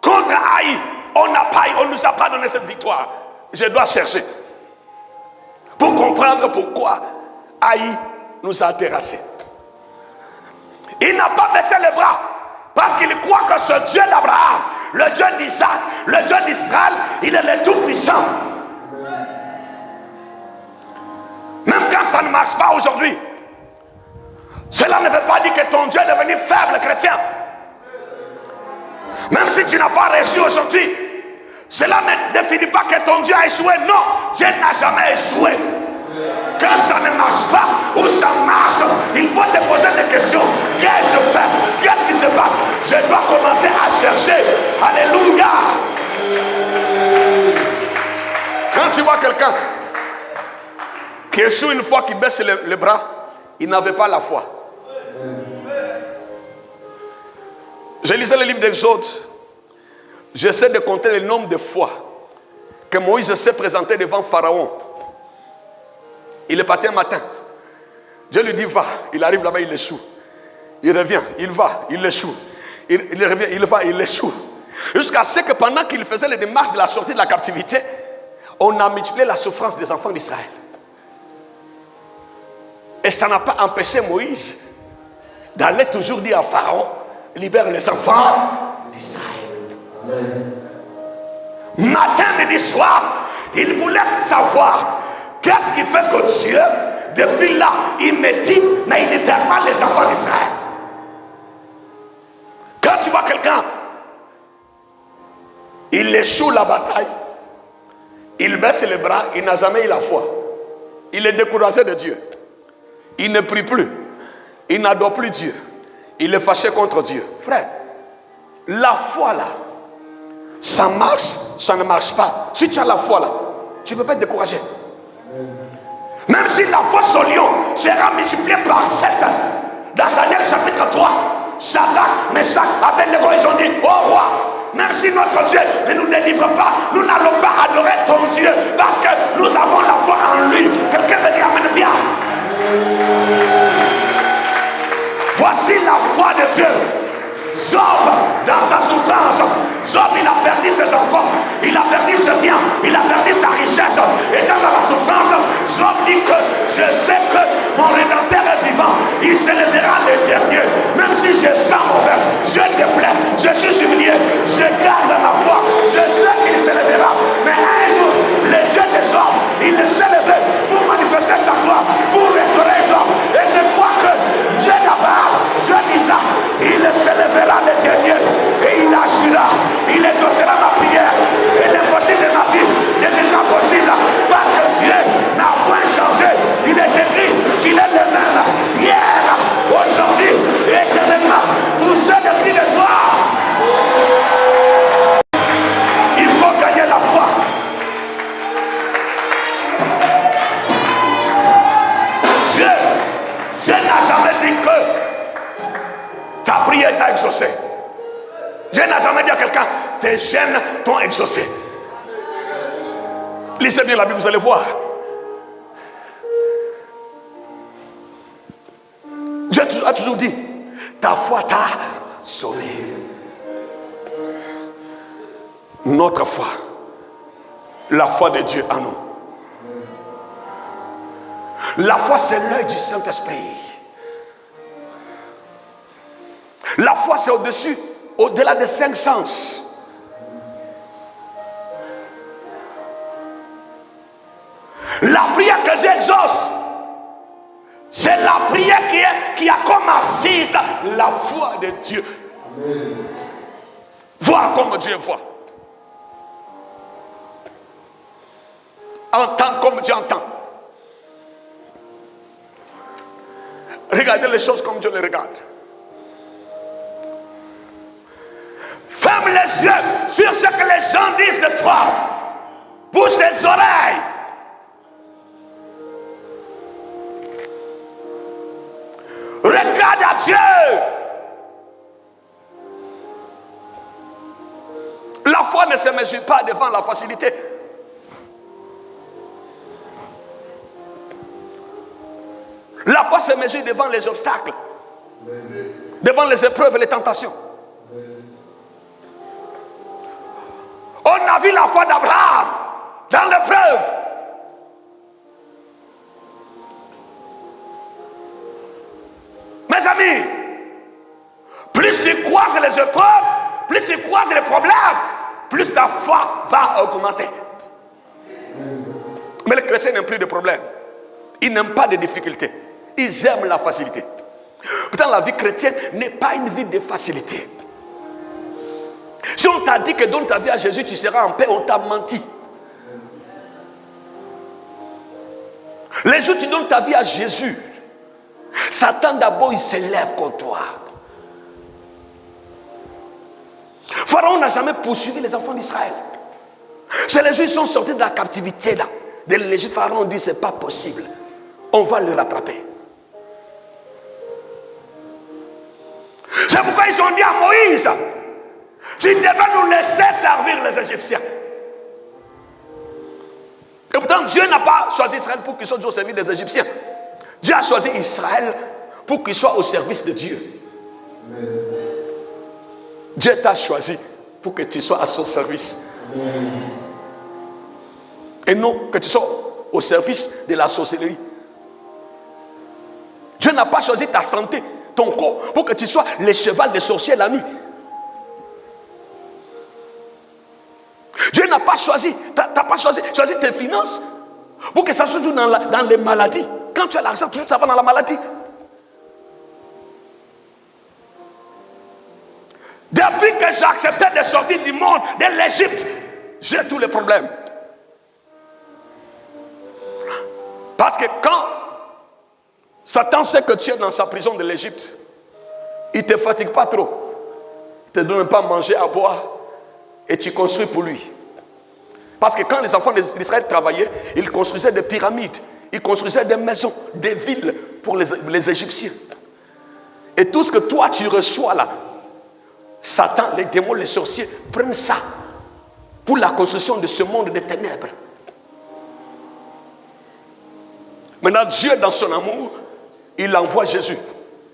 contre Haï. On ne nous a pas donné cette victoire. Je dois chercher pour comprendre pourquoi Haï nous a terrassés. Il n'a pas baissé les bras parce qu'il croit que ce Dieu d'Abraham, le Dieu d'Isaac, le Dieu d'Israël, il est le tout-puissant. Même quand ça ne marche pas aujourd'hui, cela ne veut pas dire que ton Dieu est devenu faible, chrétien. Même si tu n'as pas reçu aujourd'hui, cela ne définit pas que ton Dieu a échoué. Non, Dieu n'a jamais échoué. Quand ça ne marche pas ou ça marche, il faut te poser des questions. Qu'est-ce que je fais? Qu'est-ce qui se passe? tu vois quelqu'un qui échoue une fois, qui baisse les bras, il n'avait pas la foi. Je lisais le livre d'Exode. J'essaie de compter le nombre de fois que Moïse s'est présenté devant Pharaon. Il est parti un matin. Dieu lui dit va. Il arrive là-bas, il échoue. Il revient, il va, il échoue. Il revient, il va, il échoue. Jusqu'à ce que pendant qu'il faisait les démarches de la sortie de la captivité, on a multiplié la souffrance des enfants d'Israël. Et ça n'a pas empêché Moïse d'aller toujours dire à Pharaon, libère les enfants d'Israël. Matin, midi, soir, il voulait savoir qu'est-ce qui fait que Dieu, depuis là, il me dit, mais il ne libère pas les enfants d'Israël. Quand tu vois quelqu'un, il échoue la bataille, il baisse les bras, il n'a jamais eu la foi. Il est découragé de Dieu. Il ne prie plus. Il n'adore plus Dieu. Il est fâché contre Dieu. Frère, la foi là, ça marche, ça ne marche pas. Si tu as la foi là, tu ne peux pas être découragé. Même si la force au lion sera multipliée par 7, dans Daniel chapitre 3, Shadrach, Meshach, Abednego, ils ont dit, oh roi, même si notre Dieu ne nous délivre pas, nous n'allons pas adorer ton Dieu, parce que nous avons la foi en lui. Quelqu'un veut dire amen bien. Voici la foi de Dieu. Job, dans sa souffrance, Job, il a perdu ses enfants, il a perdu ses biens, il a perdu sa richesse. Étant dans la souffrance, Job dit que je sais que mon Rédempteur est vivant. Il s'élèvera l'éternel. Même si je sens mauvais, je déplaise, je suis humilié, je garde ma foi. Je sais qu'il s'élèvera. Mais un jour, le Dieu de Job, il s'est levé pour manifester sa gloire, pour restaurer Job. Et je crois que Dieu d'abord, Dieu d'Isaac, il s'élèvera l'éternel et il agira, il exaucera ma prière et l'impossible de ma vie deviendra possible parce que Dieu n'a point changé. Il est écrit qu'il est le même hier, aujourd'hui et éternellement. Pour ceux de cris de soir, il faut gagner la foi. Dieu n'a jamais dit que ta prière t'a exaucé. Dieu n'a jamais dit à quelqu'un, tes gènes t'ont exaucé. Lisez bien la Bible, vous allez voir. Dieu a toujours dit, ta foi t'a sauvé. Notre foi, la foi de Dieu en nous. La foi, c'est l'œil du Saint-Esprit. La foi, c'est au-dessus, au-delà des 5 sens. La prière que Dieu exauce, c'est la prière qui a comme assise la foi de Dieu. Voir comme Dieu voit. Entendre comme Dieu entend. Regardez les choses comme Dieu les regarde. Ferme les yeux sur ce que les gens disent de toi. Bouge les oreilles. Regarde à Dieu. La foi ne se mesure pas devant la facilité. La foi se mesure devant les obstacles, devant les épreuves et les tentations. On a vu la foi d'Abraham dans l'épreuve. Mes amis, plus tu croises les épreuves, plus tu croises les problèmes, plus ta foi va augmenter. Mais les chrétiens n'aiment plus de problèmes. Ils n'aiment pas de difficultés. Ils aiment la facilité. Pourtant, la vie chrétienne n'est pas une vie de facilité. Si on t'a dit que donne ta vie à Jésus, tu seras en paix, on t'a menti. Les jours où tu donnes ta vie à Jésus, Satan d'abord il s'élève contre toi. Pharaon n'a jamais poursuivi les enfants d'Israël. C'est les Juifs qui sont sortis de la captivité là. De l'Égypte, Pharaon dit c'est pas possible. On va le rattraper. C'est pourquoi ils ont dit à Moïse, tu devais nous laisser servir les Égyptiens. Et pourtant, Dieu n'a pas choisi Israël pour qu'il soit au service des Égyptiens. Dieu a choisi Israël pour qu'il soit au service de Dieu. Amen. Dieu t'a choisi pour que tu sois à son service. Amen. Et non que tu sois au service de la sorcellerie. Dieu n'a pas choisi ta santé, ton corps, pour que tu sois le cheval des sorciers la nuit. Dieu n'a pas choisi, t'as pas choisi tes finances pour que ça soit toujours dans les maladies. Quand tu as l'argent, toujours ça va dans la maladie. Depuis que j'ai accepté de sortir du monde, de l'Égypte, j'ai tous les problèmes. Parce que quand Satan sait que tu es dans sa prison de l'Égypte, il ne te fatigue pas trop. Il ne te donne pas à manger, à boire, et tu construis pour lui. Parce que quand les enfants d'Israël travaillaient, ils construisaient des pyramides, ils construisaient des maisons, des villes pour les Égyptiens. Et tout ce que toi tu reçois là, Satan, les démons, les sorciers prennent ça pour la construction de ce monde des ténèbres. Maintenant, Dieu, dans son amour, il envoie Jésus.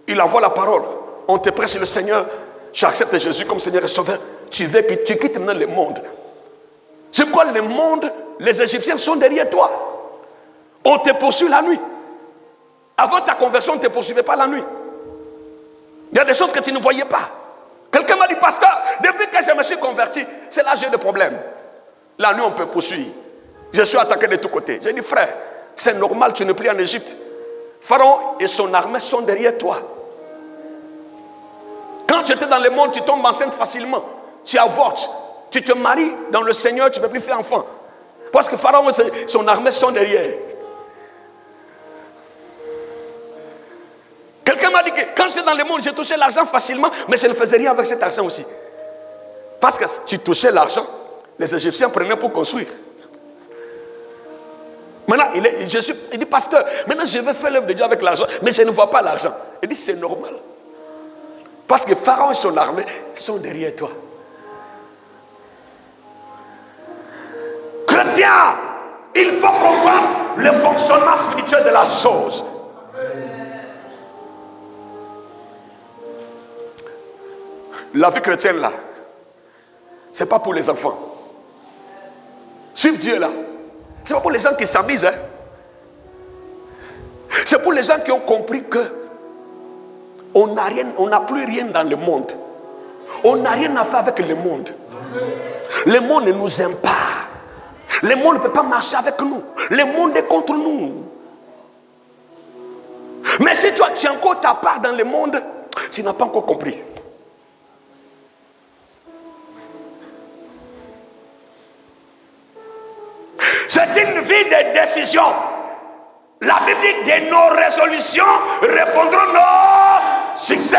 Il envoie la parole. On te prêche le Seigneur. Tu acceptes Jésus comme Seigneur et Sauveur. Tu veux que tu quittes maintenant le monde. C'est pourquoi le monde, les Égyptiens sont derrière toi. On te poursuit la nuit. Avant ta conversion, on ne te poursuivait pas la nuit. Il y a des choses que tu ne voyais pas. Quelqu'un m'a dit, pasteur, depuis que je me suis converti, c'est là que j'ai des problèmes. La nuit, on peut poursuivre. Je suis attaqué de tous côtés. J'ai dit, frère, c'est normal, tu ne pries en Égypte. Pharaon et son armée sont derrière toi. Quand tu étais dans le monde, tu tombes enceinte facilement. Tu avortes. Tu te maries dans le Seigneur, tu ne peux plus faire enfant. Parce que Pharaon et son armée sont derrière. Quelqu'un m'a dit que quand j'étais dans le monde, j'ai touché l'argent facilement, mais je ne faisais rien avec cet argent aussi. Parce que tu touchais l'argent, les Égyptiens prenaient pour construire. Maintenant, il dit, pasteur, maintenant je vais faire l'œuvre de Dieu avec l'argent, mais je ne vois pas l'argent. Il dit, c'est normal. Parce que Pharaon et son armée sont derrière toi. Chrétien, il faut comprendre le fonctionnement spirituel de la chose. La vie chrétienne là, c'est pas pour les enfants. Suivre Dieu là, c'est pas pour les gens qui s'amusent. Hein. C'est pour les gens qui ont compris que on n'a plus rien dans le monde. On n'a rien à faire avec le monde. Le monde ne nous aime pas. Le monde ne peut pas marcher avec nous. Le monde est contre nous. Mais si tu as encore ta part dans le monde, tu n'as pas encore compris. C'est une vie de décision. La Bible dit de nos résolutions répondront nos succès.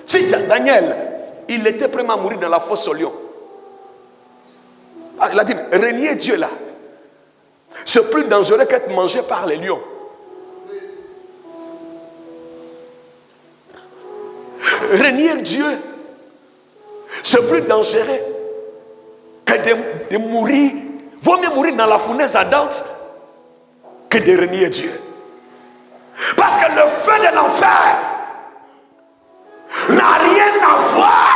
Si Daniel, il était prêt à mourir dans la fosse au lion. Il a dit, renier Dieu là, c'est plus dangereux qu'être mangé par les lions. Renier Dieu, c'est plus dangereux que de mourir. Vaut mieux mourir dans la fournaise ardente que de renier Dieu. Parce que le feu de l'enfer n'a rien à voir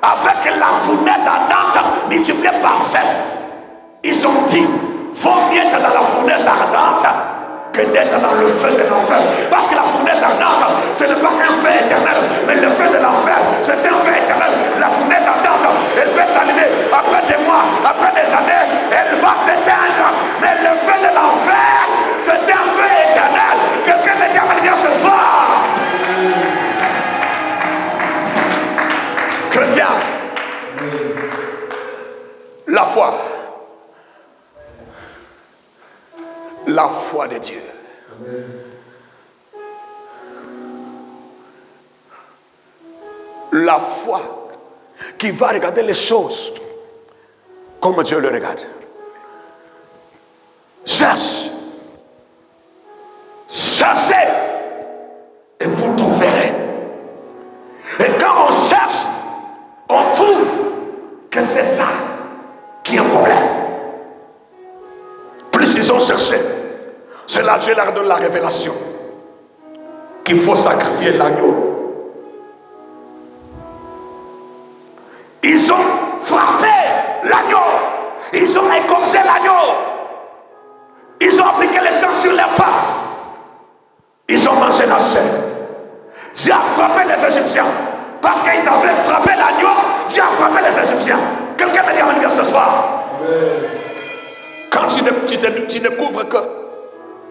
avec la fournaise ardente multipliée par 7. Ils ont dit, vaut mieux être dans la fournaise ardente que d'être dans le feu de l'enfer. Parce que la fournaise ardente, ce n'est pas un feu éternel, mais le feu de l'enfer, c'est un feu éternel. La fournaise ardente, elle peut s'allumer après des mois, après des années, elle va s'éteindre. Mais le feu de l'enfer, c'est un feu éternel. Quelqu'un me dit à bien ce soir. Chrétien, la foi. La foi de Dieu. Amen. La foi qui va regarder les choses Comme Dieu le regarde. Cherche. Cherchez et vous trouverez. Et quand on cherche, on trouve que c'est ça qui est un problème. Plus ils ont cherché, c'est là que Dieu leur donne la révélation qu'il faut sacrifier l'agneau. Ils ont frappé l'agneau. Ils ont égorgé l'agneau. Ils ont appliqué les sang sur leurs pattes. Ils ont mangé la chair. Dieu a frappé les Égyptiens. Parce qu'ils avaient frappé l'agneau, Dieu a frappé les Égyptiens. Quelqu'un me dit amen ce soir. Quand tu découvres que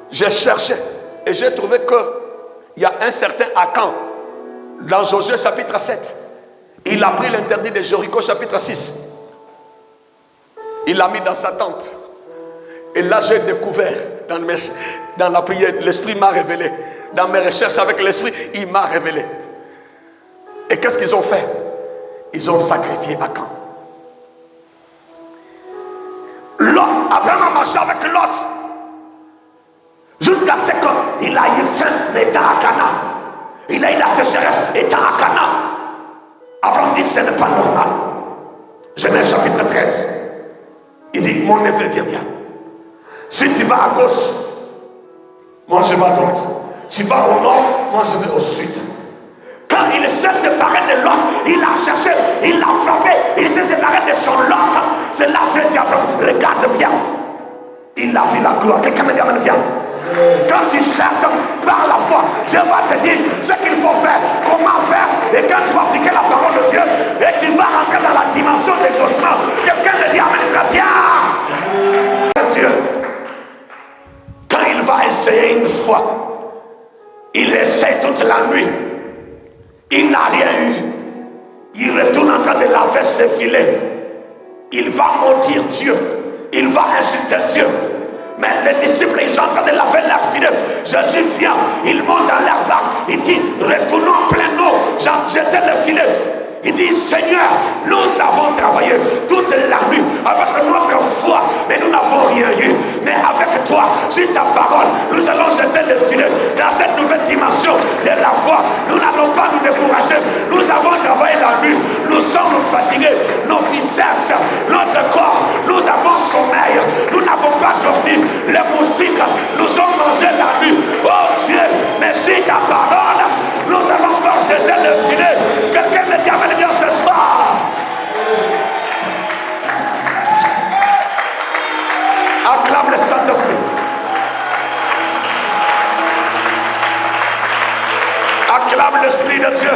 j'ai cherché et j'ai trouvé qu'il y a un certain Akan dans Josué chapitre 7. Il a pris l'interdit de Jéricho chapitre 6. Il l'a mis dans sa tente. Et là j'ai découvert dans la prière, l'Esprit m'a révélé. Dans mes recherches avec l'Esprit, il m'a révélé. Et qu'est-ce qu'ils ont fait? Ils ont sacrifié Akan. Abraham a marché avec Lot jusqu'à ce qu'il a eu faim, mais étant à Cana. Il a eu la sécheresse, étant à Cana. Abraham dit, ce n'est pas normal. Genèse chapitre 13. Il dit, mon neveu, viens. Si tu vas à gauche, moi je vais à droite. Tu vas au nord, moi je vais au sud. Quand il s'est séparé de l'autre, il a cherché, il l'a frappé, il s'est séparé de son lot. C'est là que Dieu dit à Abraham, regarde bien. Il a vu la gloire. Quelqu'un me dit amen bien. Quand tu cherches par la foi, Dieu va te dire ce qu'il faut faire, comment faire. Et quand tu vas appliquer la parole de Dieu, et tu vas rentrer dans la dimension d'exaucement. Quelqu'un me dit amen très bien. Dieu, quand il va essayer une fois, il essaie toute la nuit. Il n'a rien eu. Il retourne en train de laver ses filets. Il va maudire Dieu. Il va insulter Dieu. Mais les disciples, ils sont en train de laver leurs filets. Jésus vient, il monte dans leur barque. Il dit, retournons en pleine eau. J'étais le filet. Il dit, Seigneur, nous avons travaillé toute la nuit avec notre foi, mais nous n'avons rien eu. Mais avec toi, sur ta parole, nous allons jeter le filet dans cette nouvelle dimension de la foi. Nous n'allons pas nous décourager. Nous avons travaillé la nuit. Nous sommes fatigués. Nos biceps, notre corps, nous avons sommeil. Nous n'avons pas dormi. Les moustiques nous ont mangé la nuit. Oh Dieu, mais sur ta parole, nous allons encore jeter le filet. Quelqu'un me dit amen bien ce soir. Acclame le Saint-Esprit. Acclame l'Esprit de Dieu.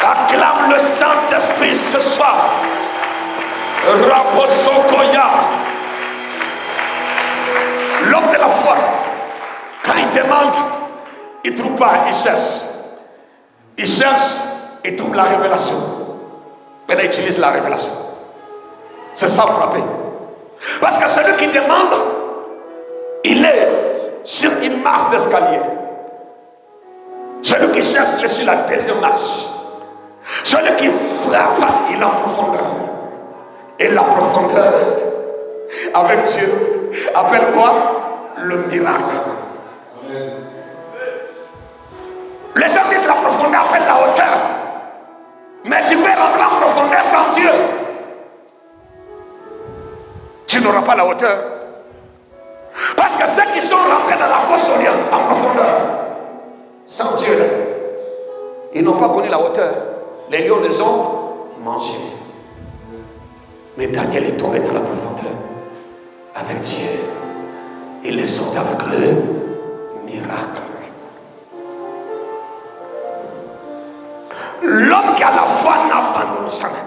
Acclame le Saint-Esprit ce soir. Raposokoya. L'homme de la foi, quand il demande, il ne trouve pas, il cherche. Il cherche et trouve la révélation. Maintenant, il utilise la révélation. C'est ça frapper. Parce que celui qui demande, il est sur une marche d'escalier. Celui qui cherche, il est sur la deuxième marche. Celui qui frappe, il est en profondeur. Et la profondeur, avec Dieu, appelle quoi? Le miracle. Amen. Les gens disent la profondeur appelle la hauteur. Mais tu peux rentrer en profondeur sans Dieu. Tu n'auras pas la hauteur. Parce que ceux qui sont rentrés dans la fosse aux lions en profondeur, sans Dieu, ils n'ont pas connu la hauteur. Les lions les ont mangés. Mais Daniel est tombé dans la profondeur avec Dieu. Il les sort avec le miracle. L'homme qui a la foi n'abandonne jamais.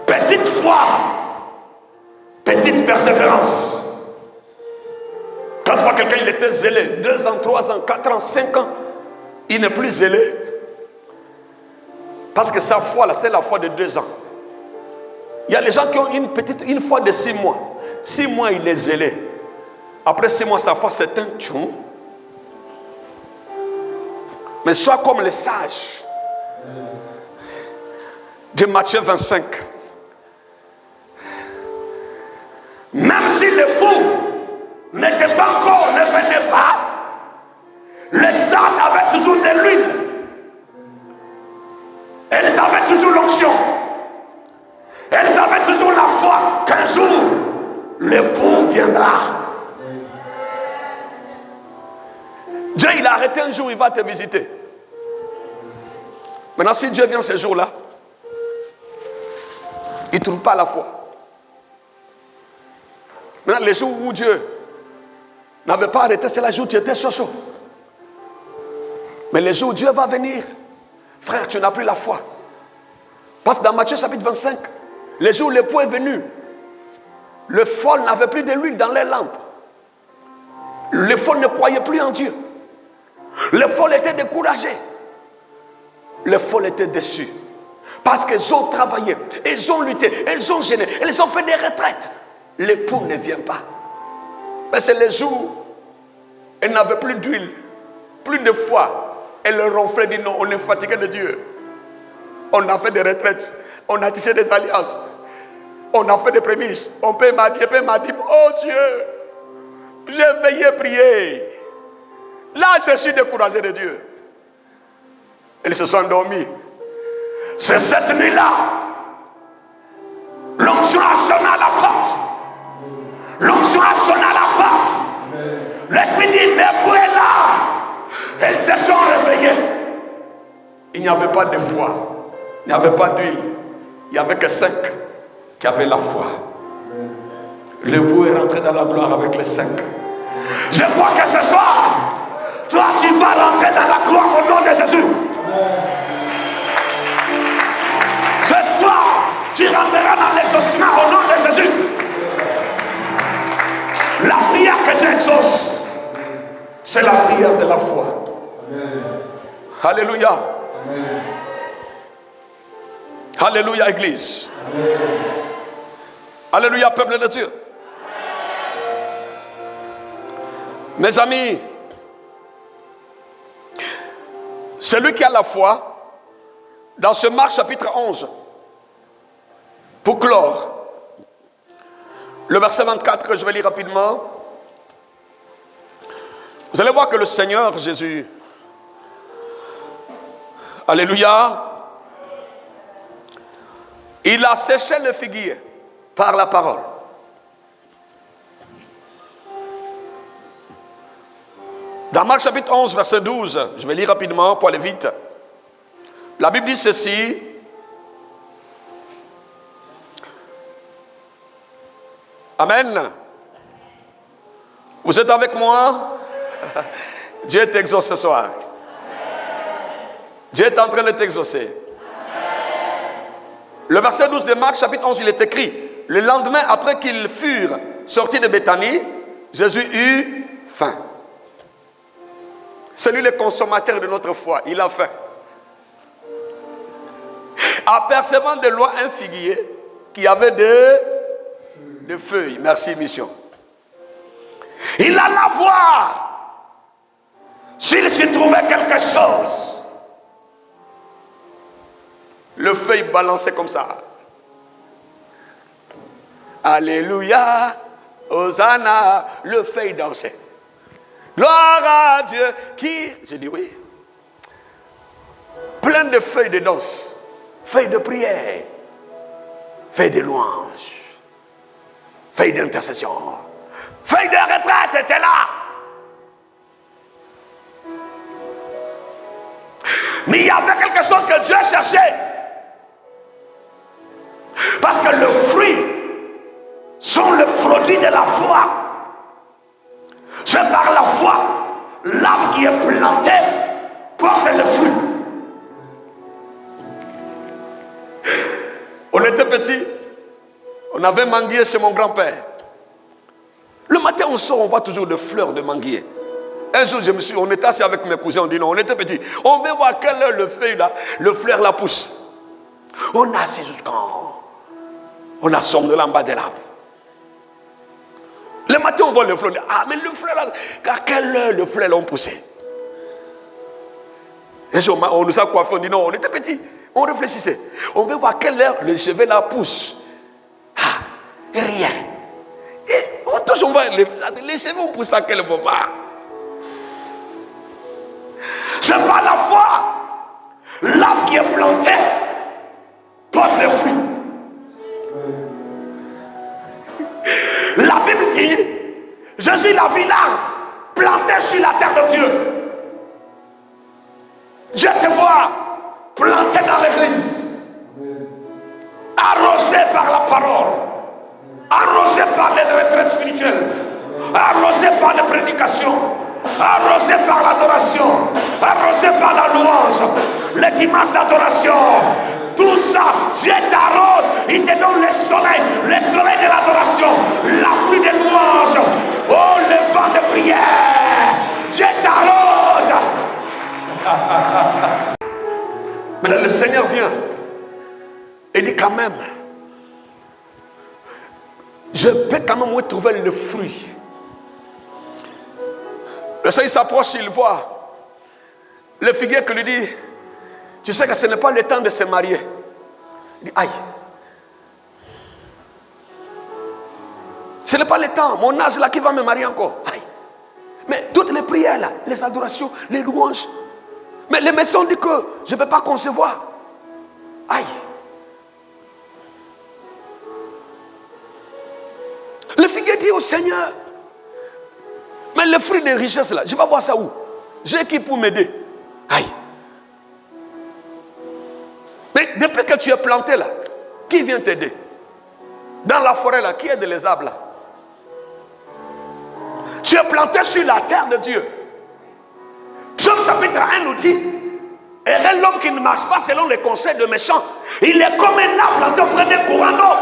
Petite foi, petite persévérance. Quand tu vois quelqu'un, il était zélé, 2 ans, 3 ans, 4 ans, 5 ans, il n'est plus zélé. Parce que sa foi, là, c'était la foi de 2 ans. Il y a des gens qui ont une foi de 6 mois. 6 mois, il est zélé. Après 6 mois, sa foi s'éteint. Mais sois comme les sages de Matthieu 25. Même si l'époux n'était pas encore, ne venait pas, les sages avaient toujours de l'huile. Elles avaient toujours l'onction. Elles avaient toujours la foi qu'un jour, l'époux viendra. Dieu, il a arrêté un jour, il va te visiter. Maintenant, si Dieu vient ce jour-là, il ne trouve pas la foi. Maintenant, les jours où Dieu n'avait pas arrêté, c'est la jour où tu étais chaud. Mais les jours où Dieu va venir, frère, tu n'as plus la foi. Parce que dans Matthieu chapitre 25, les jours où l'époux est venu, les folles n'avaient plus de l'huile dans les lampes. Les folles ne croyaient plus en Dieu. Les folles étaient découragées. Les folles étaient déçues. Parce qu'elles ont travaillé, elles ont lutté, elles ont gêné, elles ont fait des retraites. L'époux ne vient pas. Mais c'est les jours où elles n'avaient plus d'huile, plus de foi. Elles leur ronflaient, dit non, on est fatigué de Dieu. On a fait des retraites, on a tissé des alliances, on a fait des prémices. On peut m'a dit, oh Dieu, j'ai veillé prier. Là, je suis découragé de Dieu. Elles se sont endormies. C'est cette nuit-là, l'onction a sonné à la porte. L'onction a sonné à la porte. L'Esprit dit, l'époux est là. Elles se sont réveillées. Il n'y avait pas de foi. Il n'y avait pas d'huile. Il n'y avait que 5 qui avaient la foi. L'époux est rentré dans la gloire avec les 5. Je crois que ce soir, toi tu vas rentrer dans la gloire au nom de Jésus. Ce soir, tu rentreras dans l'exaucement au nom de Jésus. La prière que Dieu exauce, c'est la prière de la foi. Amen. Alléluia. Amen. Alléluia, Église. Amen. Alléluia, peuple de Dieu. Amen. Mes amis, celui qui a la foi, dans ce Marc chapitre 11, pour clore, le verset 24 que je vais lire rapidement, vous allez voir que le Seigneur Jésus, alléluia, il a séché le figuier par la parole. Dans Marc chapitre 11, verset 12, je vais lire rapidement pour aller vite. La Bible dit ceci. Amen. Vous êtes avec moi? Dieu t'exauce ce soir. Dieu est en train de t'exaucer. Le verset 12 de Marc chapitre 11, il est écrit: le lendemain, après qu'ils furent sortis de Béthanie, Jésus eut faim. C'est lui le consommateur de notre foi. Il a faim. Apercevant de loin un figuier qui avait de feuilles. Merci, mission. Il alla voir s'il s'y trouvait quelque chose. Le feuille balançait comme ça. Alléluia, Hosanna, le feuille dansait. Gloire à Dieu qui... J'ai dit oui. Plein de feuilles de danse, feuilles de prière, feuilles de louange, feuilles d'intercession, feuilles de retraite étaient là. Mais il y avait quelque chose que Dieu cherchait. Parce que le fruit sont le produit de la foi. C'est par la foi, l'arbre qui est planté porte le fruit. On était petits, on avait manguier chez mon grand-père. Le matin on sort, on voit toujours des fleurs de manguier. Un jour on était assis avec mes cousins, on dit non, on était petits. On veut voir quelle heure le feuille là, le fleur la pousse. On a assis jusqu'en... On a somnolé en bas de l'arbre. Le matin, on voit le fleur. Ah, mais le fleur, à quelle heure le fleur l'ont poussé? On nous a coiffé, on dit non, on était petits. On réfléchissait. On veut voir quelle heure le cheveu là pousse. Ah, rien. Et on touche, on voit les cheveux poussent à quel moment. C'est par la foi. L'arbre qui est planté porte des fruits. La Bible dit, je suis la vie l'arbre planté sur la terre de Dieu. Je te vois planté dans l'église, arrosé par la parole, arrosé par les retraites spirituelles, arrosé par les prédications, arrosé par l'adoration, arrosé par la louange, les dimanches d'adoration. Tout ça, Dieu t'arrose, il te donne le soleil de l'adoration, la pluie de louange, oh le vent de prière, Dieu t'arrose. Maintenant le Seigneur vient et dit quand même, je peux quand même trouver le fruit. Le Seigneur s'approche, il voit le figuier qui lui dit, tu sais que ce n'est pas le temps de se marier. Il dit, aïe. Ce n'est pas le temps, mon âge là qui va me marier encore. Aïe. Mais toutes les prières là, les adorations, les louanges. Mais les médecins disent que je ne peux pas concevoir. Aïe. Le figuier dit au Seigneur, mais le fruit des richesses là, je vais voir ça où? J'ai qui pour m'aider? Aïe. Mais depuis que tu es planté là, qui vient t'aider? Dans la forêt là, qui aide les arbres là? Tu es planté sur la terre de Dieu. Psaume chapitre 1 nous dit, et l'homme qui ne marche pas selon les conseils de méchants, il est comme un arbre planté auprès d'un courant d'eau.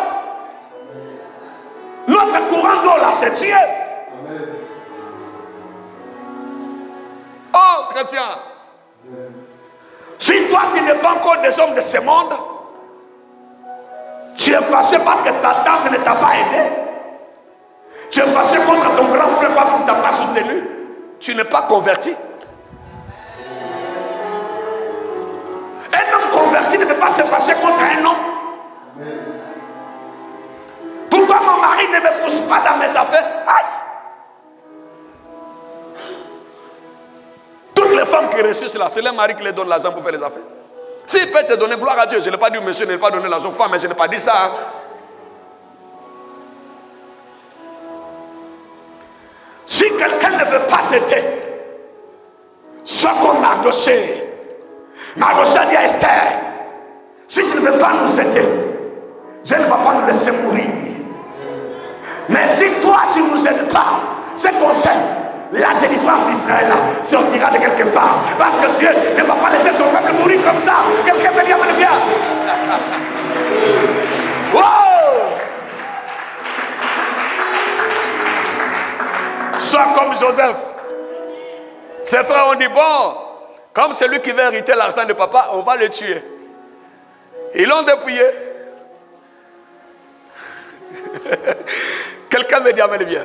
Notre courant d'eau là, c'est Dieu. Oh chrétien, si toi tu n'es pas encore des hommes de ce monde, tu es fâché parce que ta tante ne t'a pas aidé, tu es fâché contre ton grand frère parce qu'il ne t'a pas soutenu, tu n'es pas converti. Un homme converti ne peut pas se fâcher contre un homme. Pourquoi mon mari ne me pousse pas dans mes affaires? Aïe! Toutes les femmes qui ressuscitent là, c'est leur mari qui les donne l'argent pour faire les affaires. S'il peut te donner, gloire à Dieu. Je n'ai pas dit monsieur ne pas donner l'argent aux femmes, mais je n'ai pas dit ça. Hein. Si quelqu'un ne veut pas t'aider, ce qu'on Mardochée. Mardochée a dit à Esther, si tu ne veux pas nous aider, je ne vais pas nous laisser mourir. Mais si toi tu ne nous aides pas, c'est qu'on sait. La délivrance d'Israël sortira de quelque part. Parce que Dieu ne va pas laisser son peuple mourir comme ça. Quelqu'un peut dire, bien. Wow! Sois comme Joseph. Ses frères ont dit, bon, comme c'est lui qui va hériter l'argent de papa, on va le tuer. Ils l'ont dépouillé. Quelqu'un me dit, bien.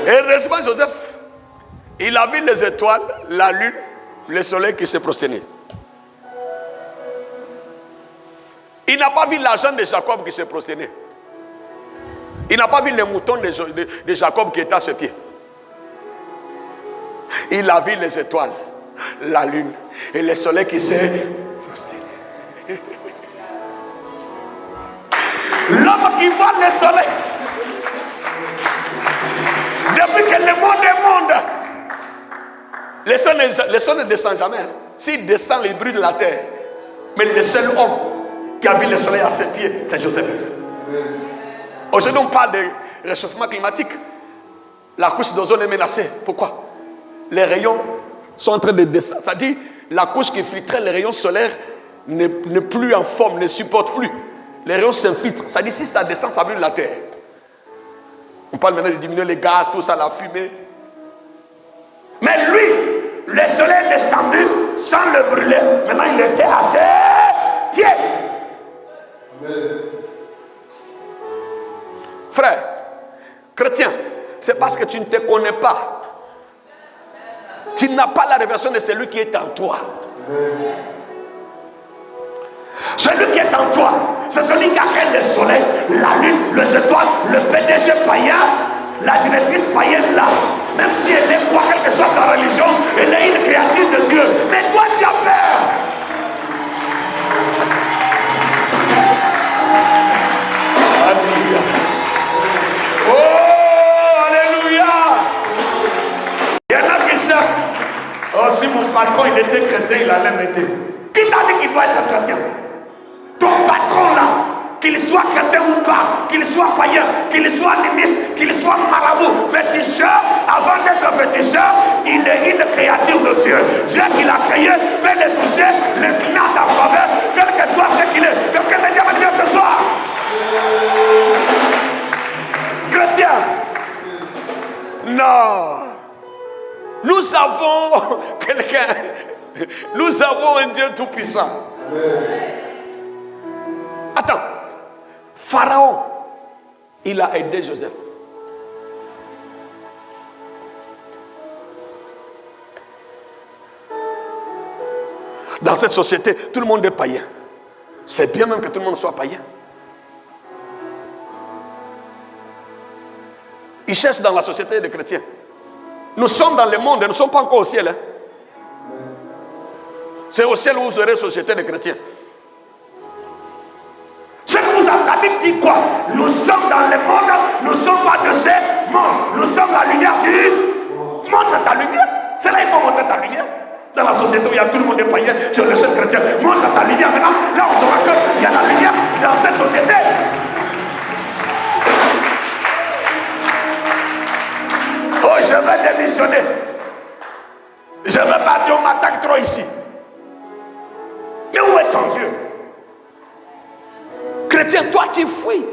Et heureusement, Joseph, il a vu les étoiles, la lune, le soleil qui s'est prosterné. Il n'a pas vu l'argent de Jacob qui s'est prosterné. Il n'a pas vu les moutons de Jacob qui étaient à ses pieds. Il a vu les étoiles, la lune et le soleil qui s'est prosterné. L'homme qui voit le soleil, depuis que le monde est monde, le sol ne descend jamais. S'il descend, il brûle la terre. Mais le seul homme qui a vu le soleil à ses pieds, c'est Joseph. Aujourd'hui, on parle de réchauffement climatique. La couche d'ozone est menacée. Pourquoi? Les rayons sont en train de descendre. Ça dit, la couche qui filtrait les rayons solaires n'est plus en forme, ne supporte plus. Les rayons s'infiltrent. Ça dit, si ça descend, ça brûle la terre. On parle maintenant de diminuer les gaz, tout ça, la fumée. Mais lui, le soleil est descendu sans le brûler. Maintenant, il était à ses pieds. Amen. Frère, chrétien, c'est parce que tu ne te connais pas. Tu n'as pas la révélation de celui qui est en toi. Celui qui est en toi, c'est celui qui a créé le soleil, la lune, les étoiles, le PDG païen, la directrice païenne là. Même si elle est quoi, quelle que soit sa religion, elle est une créature de Dieu. Mais toi, tu as peur. Alléluia. Oh, alléluia. Il y en a qui cherchent. Oh, si mon patron il était chrétien, il allait m'aider. Qui t'a dit qu'il doit être chrétien? Ton patron là, qu'il soit chrétien ou pas, qu'il soit païen, qu'il soit animiste, qu'il soit marabout, féticheur, avant d'être féticheur, il est une créature de Dieu. Dieu qui l'a créé peut le toucher, l'incliner à ta faveur, quel que soit ce qu'il est. Quelqu'un me dit à Dieu ce soir. Chrétien. Non. Nous avons quelqu'un. Nous avons un Dieu tout-puissant. Attends. Pharaon, il a aidé Joseph. Dans cette société, tout le monde est païen. C'est bien même que tout le monde soit païen. Ils cherchent dans la société des chrétiens. Nous sommes dans le monde, nous ne sommes pas encore au ciel. Hein? C'est au ciel où vous aurez une société de chrétiens. Ce que vous avez, la Bible dit quoi? Nous sommes dans le monde, nous ne sommes pas de ce monde. Nous sommes la lumière du... Montre ta lumière. C'est là qu'il faut montrer ta lumière. Dans la société où il y a tout le monde est païen, tu es le seul chrétien. Montre ta lumière maintenant. Là on saura qu'il y a la lumière dans cette société. Oh, je vais démissionner. Je vais partir, on m'attaque trop ici. Mais où est ton Dieu? Chrétien, toi tu fuis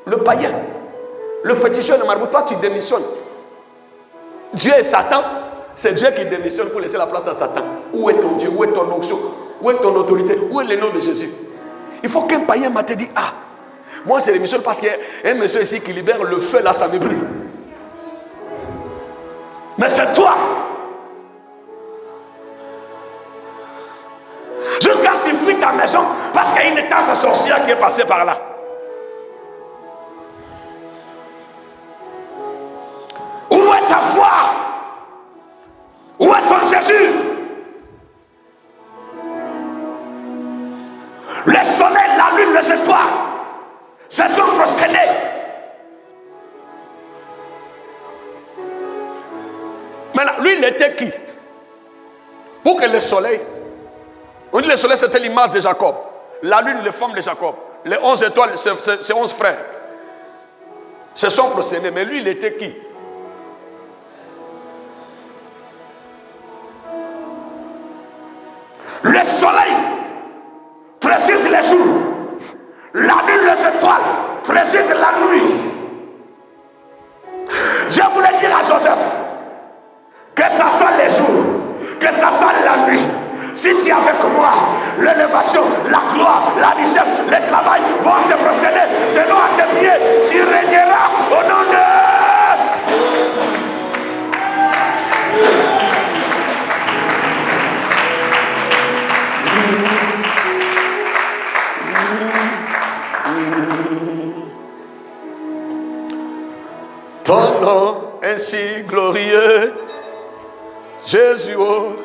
le païen, le féticheur, le marabout, toi tu démissionnes. Dieu est Satan, c'est Dieu qui démissionne pour laisser la place à Satan. Où est ton Dieu? Où est ton onction? Où est ton autorité? Où est le nom de Jésus? Il faut qu'un païen m'a dit, ah, moi je démissionne parce qu'il y a un monsieur ici qui libère le feu, là ça me brûle. Mais c'est toi. Jusqu'à ce que tu fuis ta maison parce qu'il y a une tante sorcière qui est passée par là. Où est ta foi? Où est ton Jésus? Le soleil, la lune, les étoiles se sont prosternés. Maintenant, lui, il était qui? Pour que le soleil... On dit le soleil, c'était l'image de Jacob. La lune, les femmes de Jacob. Les 11 étoiles, c'est 11 frères. Se sont prosternés. Mais lui, il était qui? Le soleil préside les jours. La lune, les étoiles préside la nuit. Je voulais dire à Joseph que ça soit les jours, que ça soit la nuit. Si tu es avec moi, l'élévation, la gloire, la richesse, le travail vont se prosterner. Selon à tes pieds, tu régneras au nom de... Ton nom ainsi glorieux, Jésus, oh.